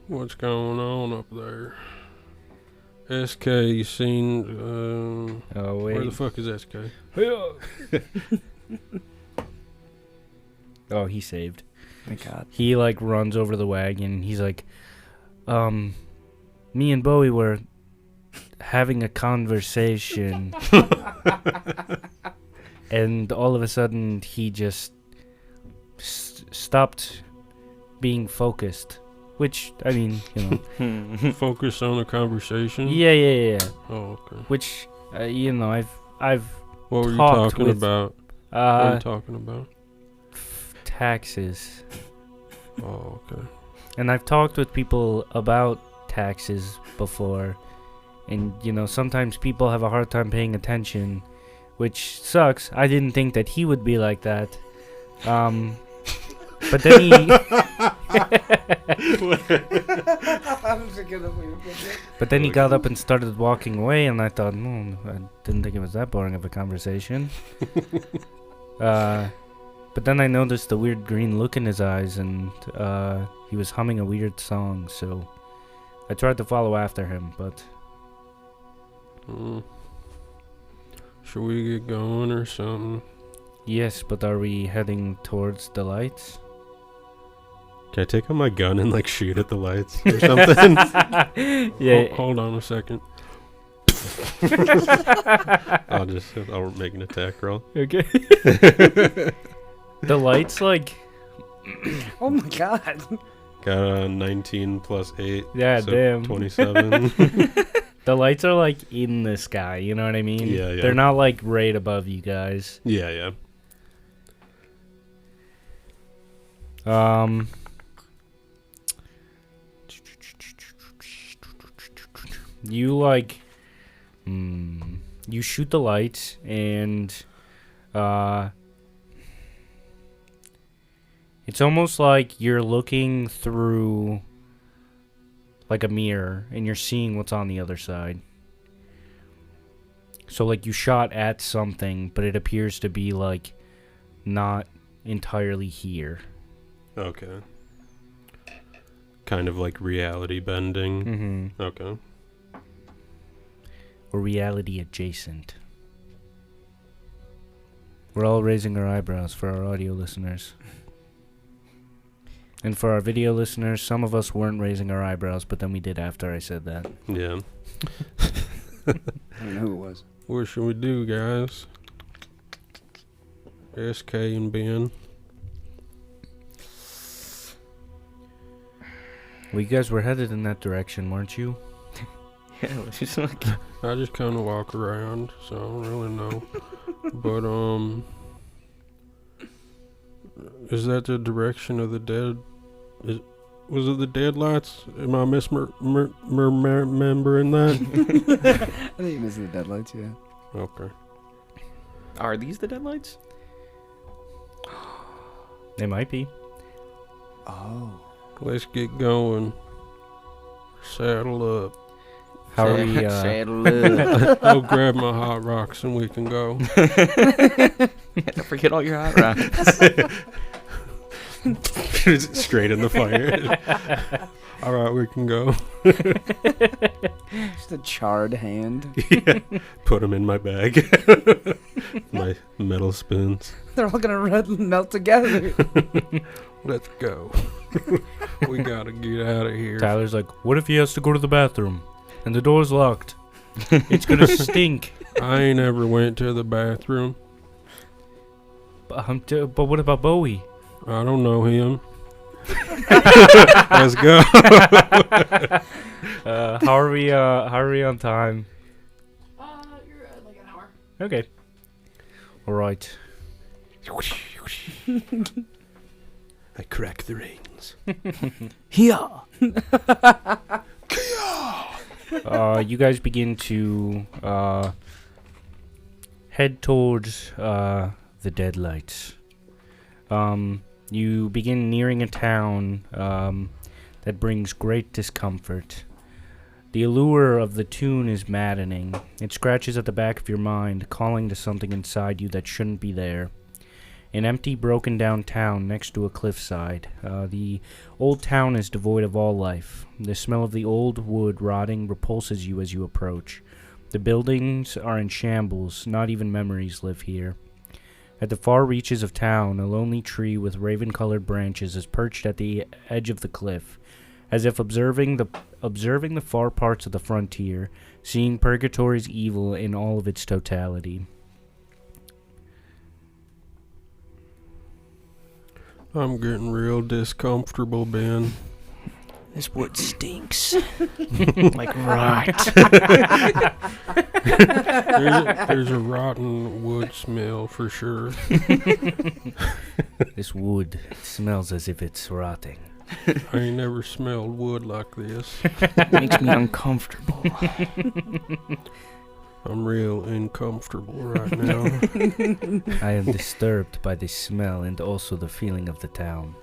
[SPEAKER 4] What's going on up there? SK, you seen,
[SPEAKER 1] Oh,
[SPEAKER 4] where the
[SPEAKER 1] wait.
[SPEAKER 4] fuck is SK?
[SPEAKER 1] Oh, he saved.
[SPEAKER 2] Thank God.
[SPEAKER 1] He like runs over the wagon. He's like, me and Bowie were having a conversation. And all of a sudden he just stopped being focused. Which, I mean, you know.
[SPEAKER 4] Focus on the conversation?
[SPEAKER 1] Yeah.
[SPEAKER 4] Oh, okay.
[SPEAKER 1] Which, you know, I've
[SPEAKER 4] What were you
[SPEAKER 1] talked
[SPEAKER 4] talking
[SPEAKER 1] with-
[SPEAKER 4] about? What are you
[SPEAKER 1] uh
[SPEAKER 4] talking about?
[SPEAKER 1] taxes.
[SPEAKER 4] Oh, okay.
[SPEAKER 1] And I've talked with people about taxes before. And, you know, sometimes people have a hard time paying attention, which sucks. I didn't think that he would be like that. But then he But then he got up and started walking away, and I thought, I didn't think it was that boring of a conversation. But then I noticed the weird green look in his eyes, and he was humming a weird song, so I tried to follow after him, but
[SPEAKER 4] Should we get going or something?
[SPEAKER 1] yes, but are we heading towards the lights?
[SPEAKER 4] Can I take out my gun and like shoot at the lights or something?
[SPEAKER 1] Yeah.
[SPEAKER 4] Hold on a second. I'll make an attack roll.
[SPEAKER 1] Okay. The lights, like,
[SPEAKER 2] Oh my God.
[SPEAKER 4] Got a 19 plus 8.
[SPEAKER 1] yeah,
[SPEAKER 4] so
[SPEAKER 1] damn.
[SPEAKER 4] 27.
[SPEAKER 1] The lights are like in the sky, you know what I mean?
[SPEAKER 4] Yeah.
[SPEAKER 1] They're not like right above you guys.
[SPEAKER 4] Yeah.
[SPEAKER 1] You like you shoot the lights, and it's almost like you're looking through like a mirror and you're seeing what's on the other side. So like you shot at something, but it appears to be like not entirely here.
[SPEAKER 4] Okay. Kind of like reality bending.
[SPEAKER 1] Mm-hmm.
[SPEAKER 4] Okay.
[SPEAKER 1] Or reality adjacent. We're all raising our eyebrows for our audio listeners. And for our video listeners, some of us weren't raising our eyebrows, but then we did after I said that.
[SPEAKER 4] Yeah.
[SPEAKER 2] I don't know who it was.
[SPEAKER 4] What should we do, guys? SK and Ben.
[SPEAKER 1] Well, you guys were headed in that direction, weren't you?
[SPEAKER 3] Yeah, it's just like
[SPEAKER 4] I just kind of walk around, so I don't really know. But, is that the direction of the dead? Was it the deadlights? Am I misremembering that?
[SPEAKER 2] I think it was the deadlights, yeah.
[SPEAKER 4] Okay.
[SPEAKER 3] Are these the deadlights?
[SPEAKER 1] They might be.
[SPEAKER 2] Oh.
[SPEAKER 4] Let's get going. Saddle up.
[SPEAKER 1] How are we,
[SPEAKER 3] Saddle up.
[SPEAKER 4] I'll grab my hot rocks and we can go.
[SPEAKER 3] Don't forget all your hot rocks.
[SPEAKER 4] Straight in the fire. All right, we can go.
[SPEAKER 2] Just a charred hand.
[SPEAKER 4] Yeah. Put them in my bag. My metal spoons.
[SPEAKER 2] They're all gonna melt together.
[SPEAKER 4] Let's go. We gotta get out of here.
[SPEAKER 1] Tyler's like, what if he has to go to the bathroom? And the door's locked. It's gonna stink.
[SPEAKER 4] I ain't ever went to the bathroom.
[SPEAKER 1] But what about Bowie?
[SPEAKER 4] I don't know him. Let's go.
[SPEAKER 1] How are we on time?
[SPEAKER 6] You're at like an hour.
[SPEAKER 1] Okay. All right.
[SPEAKER 4] I crack the reins.
[SPEAKER 3] Here.
[SPEAKER 1] You guys begin to head towards the deadlights. You begin nearing a town that brings great discomfort. The allure of the tune is maddening. It scratches at the back of your mind, calling to something inside you that shouldn't be there. An empty, broken-down town next to a cliffside. The old town is devoid of all life. The smell of the old wood rotting repulses you as you approach. The buildings are in shambles. Not even memories live here. At the far reaches of town, a lonely tree with raven-colored branches is perched at the edge of the cliff, as if observing the far parts of the frontier, seeing purgatory's evil in all of its totality.
[SPEAKER 4] I'm getting real discomfortable, Ben.
[SPEAKER 3] This wood stinks. Like rot.
[SPEAKER 4] There's a rotten wood smell for sure.
[SPEAKER 1] This wood smells as if it's rotting.
[SPEAKER 4] I ain't never smelled wood like this.
[SPEAKER 3] Makes me uncomfortable.
[SPEAKER 4] I'm real uncomfortable right now.
[SPEAKER 1] I am disturbed by the smell and also the feeling of the town.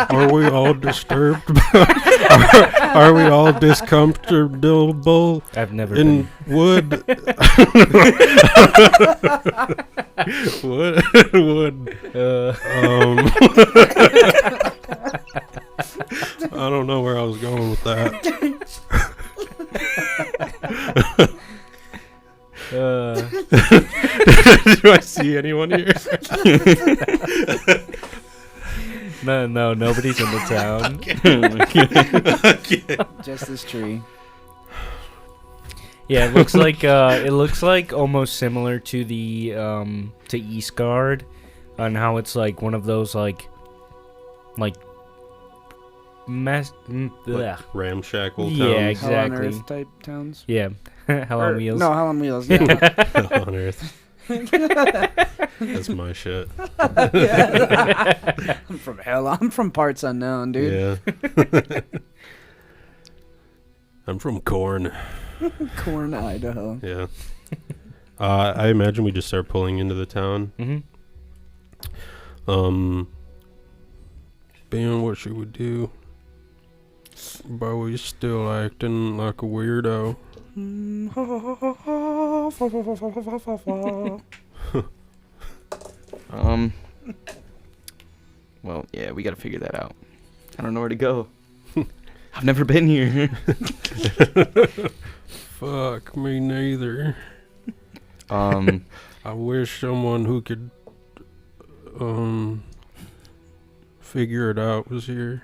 [SPEAKER 4] Are we all disturbed? Are we all discomfortable
[SPEAKER 1] I've never
[SPEAKER 4] in
[SPEAKER 1] been.
[SPEAKER 4] wood? Wood. I don't know where I was going with that. Do I see anyone here?
[SPEAKER 1] No, nobody's in the town.
[SPEAKER 2] Just this tree.
[SPEAKER 1] Yeah, it looks like almost similar to the to Eastgard, on how it's like one of those like blech.
[SPEAKER 4] Ramshackle towns.
[SPEAKER 1] Yeah,
[SPEAKER 2] Hell on
[SPEAKER 1] exactly.
[SPEAKER 2] Earth type towns.
[SPEAKER 1] Yeah, Hell on
[SPEAKER 2] Or-
[SPEAKER 1] Wheels.
[SPEAKER 2] No, Hell on Wheels. Yeah.
[SPEAKER 4] Hell on Earth. That's my shit.
[SPEAKER 2] I'm from hell. I'm from parts unknown, dude.
[SPEAKER 4] Yeah. I'm from Corn.
[SPEAKER 2] Corn, Idaho.
[SPEAKER 4] Yeah. I imagine we just start pulling into the town.
[SPEAKER 1] Mm-hmm.
[SPEAKER 4] Ben, what should we do? Bowie's still acting like a weirdo.
[SPEAKER 3] Well, yeah, we gotta figure that out. I don't know where to go. I've never been here.
[SPEAKER 4] Fuck me neither.
[SPEAKER 3] Um,
[SPEAKER 4] I wish someone who could figure it out was here.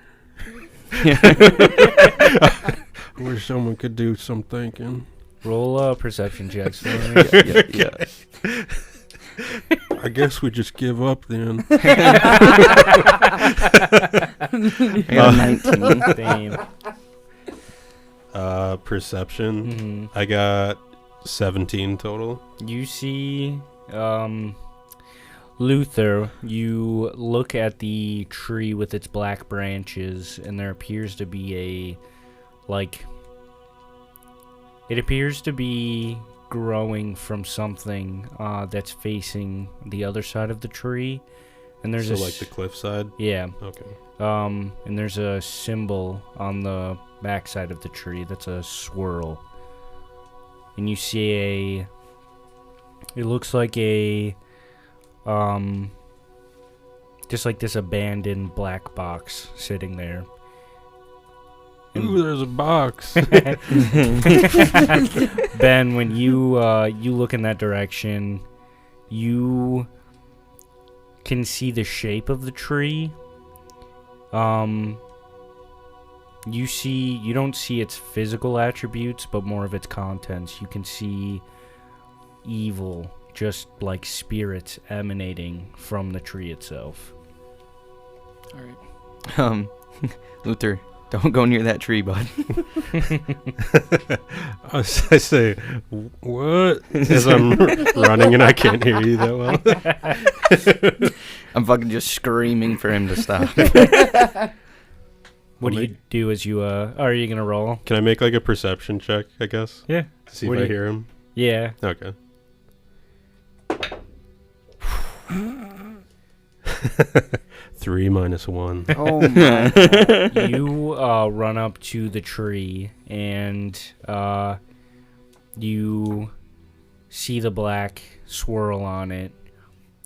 [SPEAKER 4] I wish someone could do some thinking.
[SPEAKER 1] Roll perception checks for me.
[SPEAKER 3] yeah.
[SPEAKER 4] I guess we just give up then.
[SPEAKER 3] I got 19.
[SPEAKER 1] Damn.
[SPEAKER 5] Perception.
[SPEAKER 1] Mhm.
[SPEAKER 5] I got 17 total.
[SPEAKER 1] You see, Luther, you look at the tree with its black branches, and there appears to be it appears to be growing from something that's facing the other side of the tree. And there's
[SPEAKER 5] So
[SPEAKER 1] a
[SPEAKER 5] like the cliff side.
[SPEAKER 1] yeah.
[SPEAKER 5] Okay.
[SPEAKER 1] And there's a symbol on the backside of the tree that's a swirl. And you see it looks like just like this abandoned black box sitting there.
[SPEAKER 4] Ooh, there's a box.
[SPEAKER 1] Ben, when you look in that direction, you can see the shape of the tree. You don't see its physical attributes, but more of its contents. You can see evil, just like spirits emanating from the tree itself.
[SPEAKER 2] All right.
[SPEAKER 3] Luther, don't go near that tree, bud.
[SPEAKER 5] I say, what? As I'm running and I can't hear you that well.
[SPEAKER 3] I'm fucking just screaming for him to stop.
[SPEAKER 1] What do you do as you are you gonna roll?
[SPEAKER 5] Can I make like a perception check, I guess?
[SPEAKER 1] Yeah.
[SPEAKER 5] To see
[SPEAKER 1] What
[SPEAKER 5] if
[SPEAKER 1] do
[SPEAKER 5] I
[SPEAKER 1] you-
[SPEAKER 5] hear him?
[SPEAKER 1] Yeah.
[SPEAKER 5] Okay. 3 minus 1.
[SPEAKER 2] Oh my God.
[SPEAKER 1] You run up to the tree and you see the black swirl on it.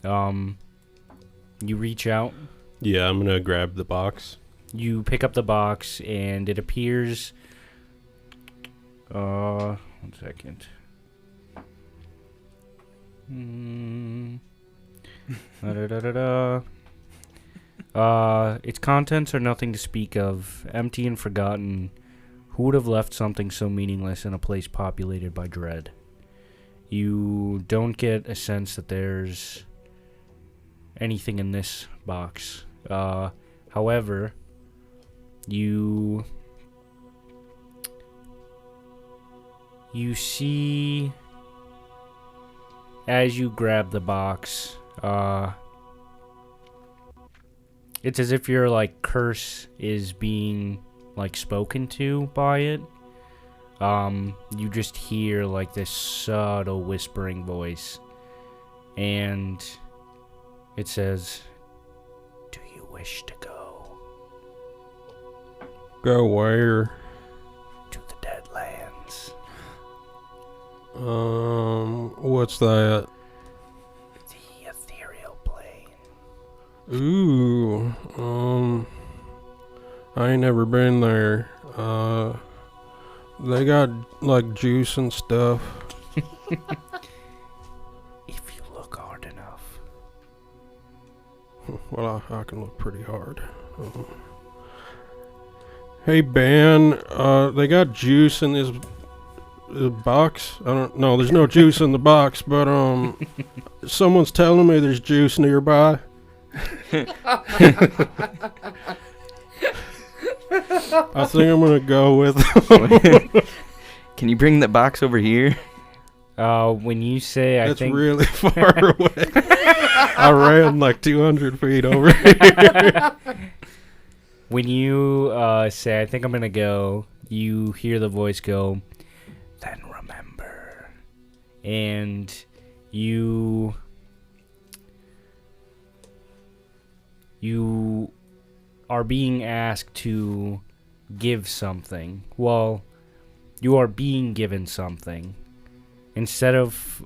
[SPEAKER 1] You reach out,
[SPEAKER 5] Yeah, I'm gonna grab the box.
[SPEAKER 1] you pick up the box, and it appears. 1 second. Da-da-da-da-da. Its contents are nothing to speak of, empty and forgotten. Who would have left something so meaningless in a place populated by dread? You don't get a sense that there's anything in this box. However, you see as you grab the box, it's as if your like curse is being like spoken to by it. You just hear like this subtle whispering voice, and it says, "Do you wish to go
[SPEAKER 4] Go where?
[SPEAKER 1] to the Deadlands?
[SPEAKER 4] What's that?
[SPEAKER 1] The ethereal plane."
[SPEAKER 4] Ooh, I ain't never been there. They got like juice and stuff.
[SPEAKER 1] If you look hard enough.
[SPEAKER 4] Well, I can look pretty hard. Hey Ben, they got juice in this box. I don't know. There's no juice in the box, but someone's telling me there's juice nearby. I think I'm gonna go with.
[SPEAKER 3] Can you bring the box over here?
[SPEAKER 1] When you say, I
[SPEAKER 4] That's
[SPEAKER 1] think
[SPEAKER 4] really far away. I ran like 200 feet over here.
[SPEAKER 1] when you say, I think I'm gonna go, you hear the voice go, "Then remember," and you are being asked to give something. Well, you are being given something. Instead of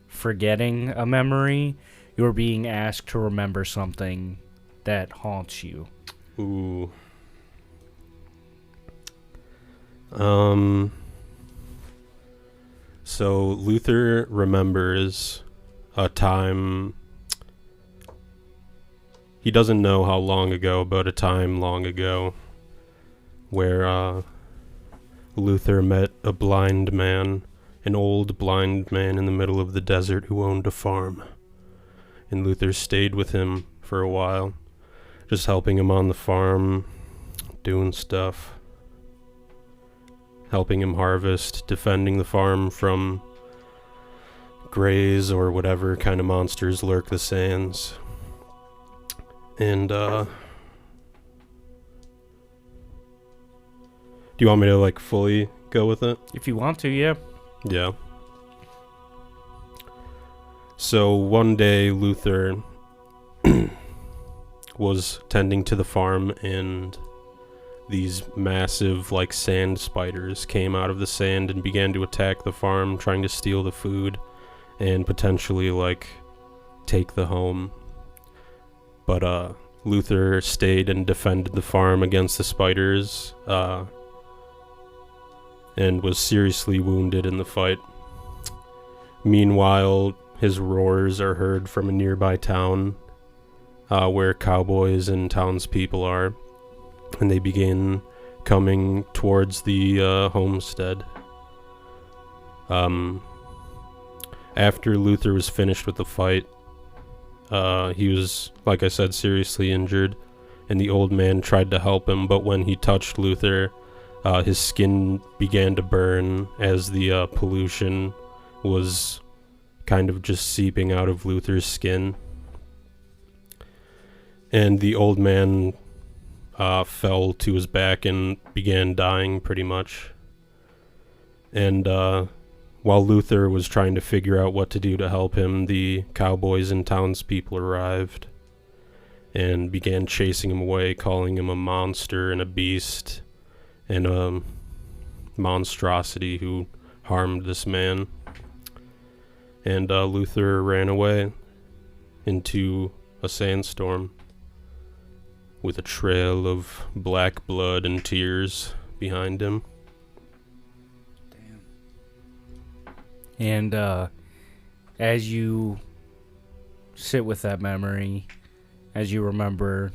[SPEAKER 1] forgetting a memory, you're being asked to remember something that haunts you.
[SPEAKER 5] Ooh. So Luther remembers a time. He doesn't know how long ago, but a time long ago, where Luther met a blind man, an old blind man in the middle of the desert who owned a farm. And Luther stayed with him for a while, just helping him on the farm, doing stuff, helping him harvest, defending the farm from greys or whatever kind of monsters lurk the sands. And, do you want me to, like, fully go with it?
[SPEAKER 1] If you want to, yeah.
[SPEAKER 5] Yeah. So one day Luther was tending to the farm and these massive like sand spiders came out of the sand and began to attack the farm, trying to steal the food and potentially like take the home. But Luther stayed and defended the farm against the spiders and was seriously wounded in the fight. Meanwhile, his roars are heard from a nearby town where cowboys and townspeople are, and they begin coming towards the homestead. After Luther was finished with the fight, he was, like I said, seriously injured, and the old man tried to help him, but when he touched Luther, his skin began to burn as the pollution was kind of just seeping out of Luther's skin. And the old man fell to his back and began dying pretty much. And while Luther was trying to figure out what to do to help him, the cowboys and townspeople arrived and began chasing him away, calling him a monster and a beast and a monstrosity who harmed this man. And Luther ran away into a sandstorm with a trail of black blood and tears behind him.
[SPEAKER 1] And as you sit with that memory, as you remember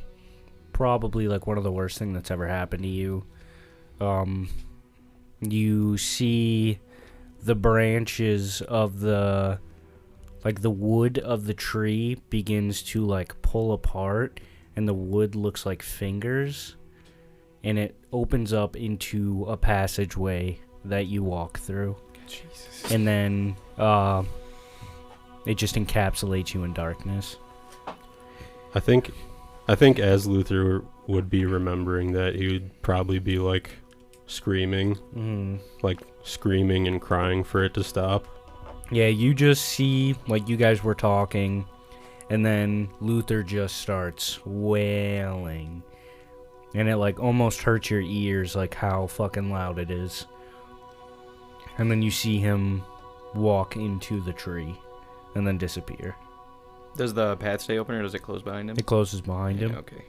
[SPEAKER 1] probably like one of the worst things that's ever happened to you, you see the branches of the wood of the tree begins to like pull apart, and the wood looks like fingers, and it opens up into a passageway that you walk through. Jesus. And then it just encapsulates you in darkness.
[SPEAKER 5] I think as Luther would be remembering that, he would probably be like screaming, like screaming and crying for it to stop.
[SPEAKER 1] Yeah, you just see, like, you guys were talking, and then Luther just starts wailing. And it, like, almost hurts your ears, like, how fucking loud it is. And then you see him walk into the tree, and then disappear.
[SPEAKER 3] Does the path stay open, or does it close behind him?
[SPEAKER 1] It closes behind him.
[SPEAKER 3] Okay.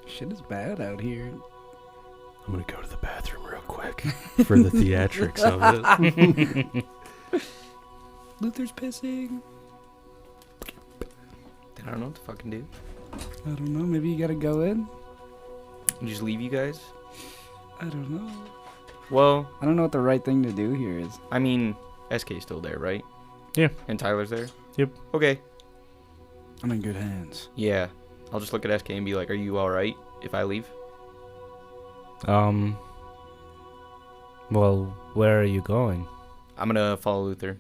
[SPEAKER 2] Shit is bad out here.
[SPEAKER 5] I'm gonna go to the bathroom real quick for the theatrics of it.
[SPEAKER 2] Luther's pissing.
[SPEAKER 3] I don't know what to fucking do.
[SPEAKER 2] I don't know. Maybe you gotta go in.
[SPEAKER 3] Just leave you guys?
[SPEAKER 2] I don't know.
[SPEAKER 3] Well,
[SPEAKER 2] I don't know what the right thing to do here is.
[SPEAKER 3] I mean, SK's still there, right?
[SPEAKER 1] Yeah.
[SPEAKER 3] And Tyler's there?
[SPEAKER 1] Yep.
[SPEAKER 3] Okay.
[SPEAKER 2] I'm in good hands.
[SPEAKER 3] Yeah. I'll just look at SK and be like, are you alright if I leave?
[SPEAKER 1] Well, where are you going?
[SPEAKER 3] I'm gonna follow Luther.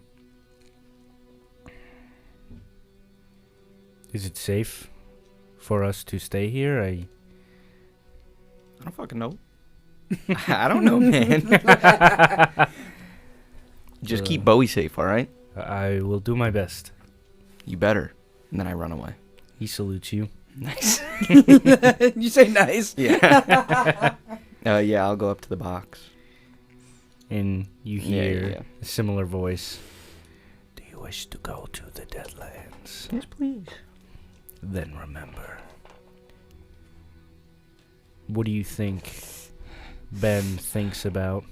[SPEAKER 1] Is it safe for us to stay here?
[SPEAKER 3] I don't fucking know. I don't know, man. Just keep Bowie safe, alright?
[SPEAKER 1] I will do my best.
[SPEAKER 3] You better. And then I run away.
[SPEAKER 1] He salutes you.
[SPEAKER 3] Nice.
[SPEAKER 2] You say nice.
[SPEAKER 3] Yeah. Yeah, I'll go up to the box.
[SPEAKER 1] And you hear
[SPEAKER 3] Yeah.
[SPEAKER 1] a similar voice. Do you wish to go to the Deadlands,
[SPEAKER 3] Yes, please.
[SPEAKER 1] then remember. What do you think Ben thinks about?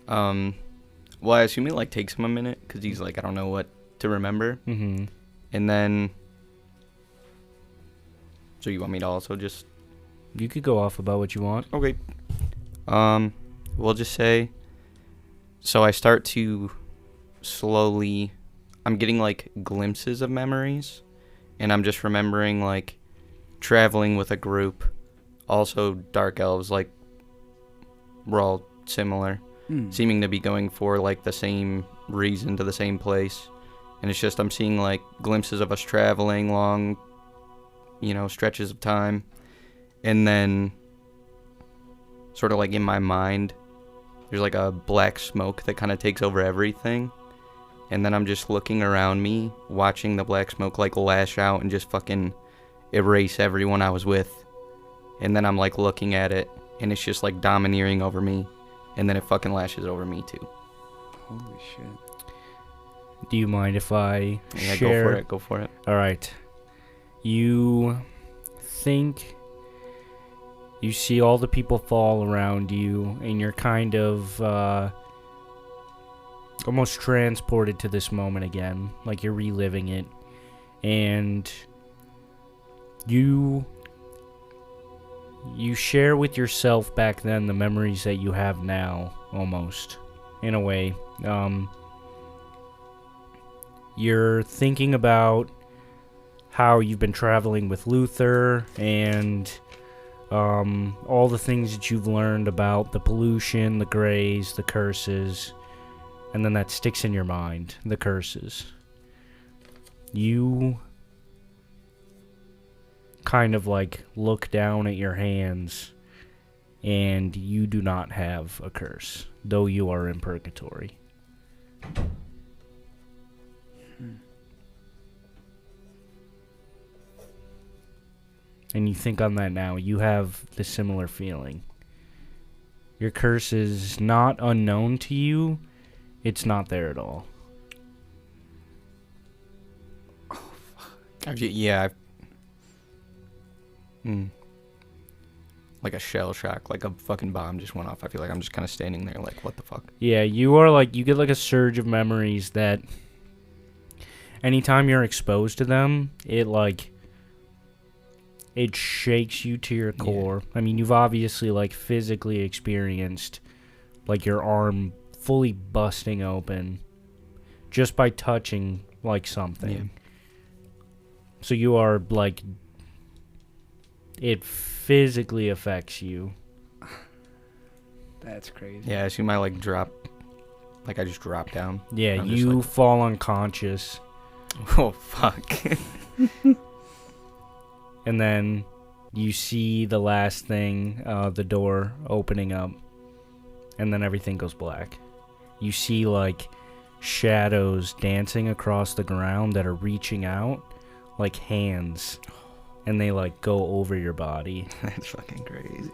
[SPEAKER 3] Well, I assume it like takes him a minute because he's like, I don't know what to remember.
[SPEAKER 1] Mm-hmm.
[SPEAKER 3] And then, so you want me to also just
[SPEAKER 1] You could go off about what you want.
[SPEAKER 3] okay? We'll just say. So I start to slowly. I'm getting like glimpses of memories, and I'm just remembering like traveling with a group. Also, dark elves, like we're all similar. Seeming to be going for like the same reason to the same place, and it's just I'm seeing like glimpses of us traveling long, stretches of time, and then sort of like in my mind there's like a black smoke that kind of takes over everything, and then I'm just looking around me watching the black smoke like lash out and just fucking erase everyone I was with, and then I'm like looking at it and it's just like domineering over me. And then it fucking lashes over me too.
[SPEAKER 2] Holy shit.
[SPEAKER 1] Do you mind if I
[SPEAKER 3] Yeah,
[SPEAKER 1] share?
[SPEAKER 3] go for it.
[SPEAKER 1] All right. You think you see all the people fall around you, and you're kind of almost transported to this moment again, like you're reliving it. And you share with yourself back then the memories that you have now, almost, in a way. You're thinking about how you've been traveling with Luther and all the things that you've learned about the pollution, the grays, the curses, and then that sticks in your mind, the curses. You kind of like look down at your hands, and you do not have a curse, though you are in purgatory. And you think on that now, you have the similar feeling. Your curse is not unknown to you, it's not there at all.
[SPEAKER 3] Like a shell shock, like a fucking bomb just went off. I feel like I'm just kind of standing there like, what the fuck?
[SPEAKER 1] Yeah, you are like, you get like a surge of memories that anytime you're exposed to them, it shakes you to your core. Yeah. I mean, you've obviously like physically experienced like your arm fully busting open just by touching like something. Yeah. So you are like, it physically affects you.
[SPEAKER 2] That's crazy.
[SPEAKER 3] Yeah, I assume I like drop, like I just drop down.
[SPEAKER 1] Yeah, you like, fall unconscious.
[SPEAKER 3] Oh, fuck.
[SPEAKER 1] And then you see the last thing, the door opening up, and then everything goes black. You see like shadows dancing across the ground that are reaching out like hands, and they like go over your body.
[SPEAKER 3] That's fucking crazy.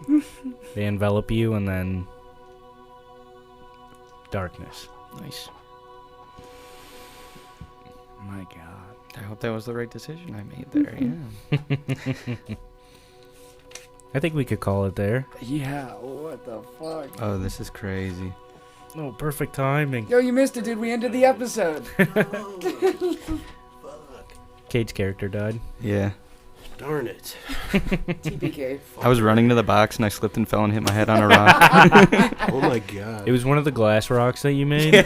[SPEAKER 1] They envelop you, and then darkness.
[SPEAKER 3] Nice.
[SPEAKER 2] My God.
[SPEAKER 3] I hope that was the right decision I made there. Yeah.
[SPEAKER 1] I think we could call it there.
[SPEAKER 2] Yeah, what the fuck?
[SPEAKER 3] Oh, this is crazy.
[SPEAKER 1] Oh, perfect timing.
[SPEAKER 2] Yo, you missed it, dude. We ended the episode.
[SPEAKER 1] Kate's character died.
[SPEAKER 3] Yeah.
[SPEAKER 5] Darn it.
[SPEAKER 2] TPK.
[SPEAKER 3] I was running to the box and I slipped and fell and hit my head on a rock.
[SPEAKER 5] Oh my God.
[SPEAKER 1] It was one of the glass rocks that you made?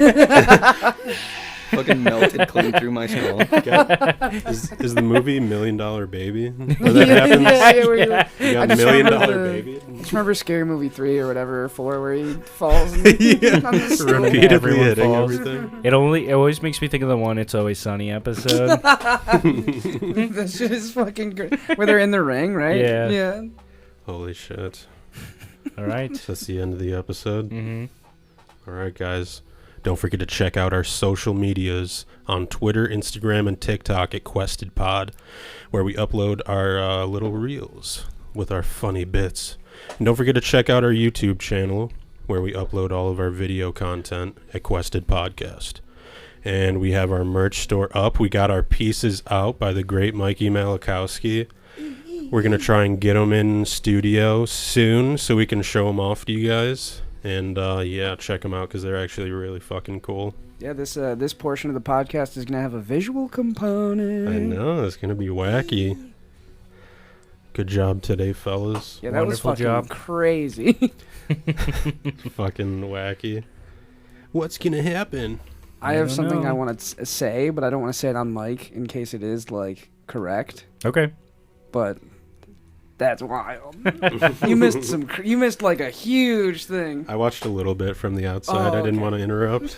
[SPEAKER 3] Fucking melted clean through my skull.
[SPEAKER 5] Is the movie $1 Million Baby? Where that happens? You got $1 Million Baby?
[SPEAKER 2] I just remember Scary Movie 3 or whatever, or 4, where he falls and on the stool.
[SPEAKER 5] Repeatedly
[SPEAKER 1] Everyone
[SPEAKER 5] hitting
[SPEAKER 1] falls.
[SPEAKER 5] everything.
[SPEAKER 1] It always makes me think of the one It's Always Sunny episode.
[SPEAKER 2] That shit is fucking great. Where they're in the ring, right?
[SPEAKER 1] Yeah.
[SPEAKER 2] Yeah.
[SPEAKER 5] Holy shit.
[SPEAKER 1] All right.
[SPEAKER 5] That's the end of the episode.
[SPEAKER 1] Mm-hmm.
[SPEAKER 5] All right, guys. Don't forget to check out our social medias on Twitter, Instagram, and TikTok at QuestedPod, where we upload our little reels with our funny bits. And don't forget to check out our YouTube channel, where we upload all of our video content at Quested Podcast. And we have our merch store up. We got our pieces out by the great Mikey Malakowski. We're going to try and get them in studio soon so we can show them off to you guys. And, yeah, check them out because they're actually really fucking cool.
[SPEAKER 2] Yeah, this portion of the podcast is gonna have a visual component.
[SPEAKER 5] I know, it's going to be wacky. Good job today, fellas.
[SPEAKER 2] Yeah, that was
[SPEAKER 1] Wonderful
[SPEAKER 2] fucking
[SPEAKER 1] job.
[SPEAKER 2] crazy.
[SPEAKER 5] Fucking wacky. What's going to happen?
[SPEAKER 2] I have
[SPEAKER 1] don't
[SPEAKER 2] something
[SPEAKER 1] know.
[SPEAKER 2] I want to say, but I don't want to say it on mic in case it is like correct.
[SPEAKER 1] Okay.
[SPEAKER 2] But that's wild. You missed like a huge thing.
[SPEAKER 5] I watched a little bit from the outside. I didn't
[SPEAKER 2] okay.
[SPEAKER 5] want to interrupt.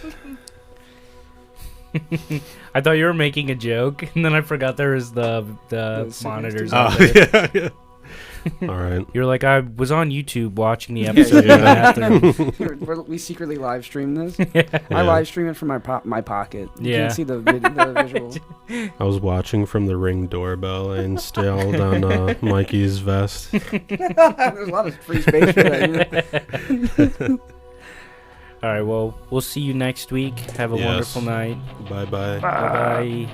[SPEAKER 1] I thought you were making a joke, and then I forgot there was the
[SPEAKER 2] signals
[SPEAKER 1] monitors.
[SPEAKER 2] too.
[SPEAKER 1] on
[SPEAKER 5] Oh,
[SPEAKER 1] there.
[SPEAKER 5] yeah. All right.
[SPEAKER 1] You're like, I was on YouTube watching the episode in the bathroom.
[SPEAKER 2] We secretly live stream this.
[SPEAKER 1] Yeah.
[SPEAKER 2] I live stream it from my pocket. You
[SPEAKER 1] Yeah.
[SPEAKER 2] can't see the visual.
[SPEAKER 5] I was watching from the Ring doorbell I installed on Mikey's vest.
[SPEAKER 2] There's a lot of free space for that. You know?
[SPEAKER 1] All right, well, we'll see you next week. Have a
[SPEAKER 5] Yes.
[SPEAKER 1] wonderful night.
[SPEAKER 5] Bye-bye.
[SPEAKER 1] Bye-bye.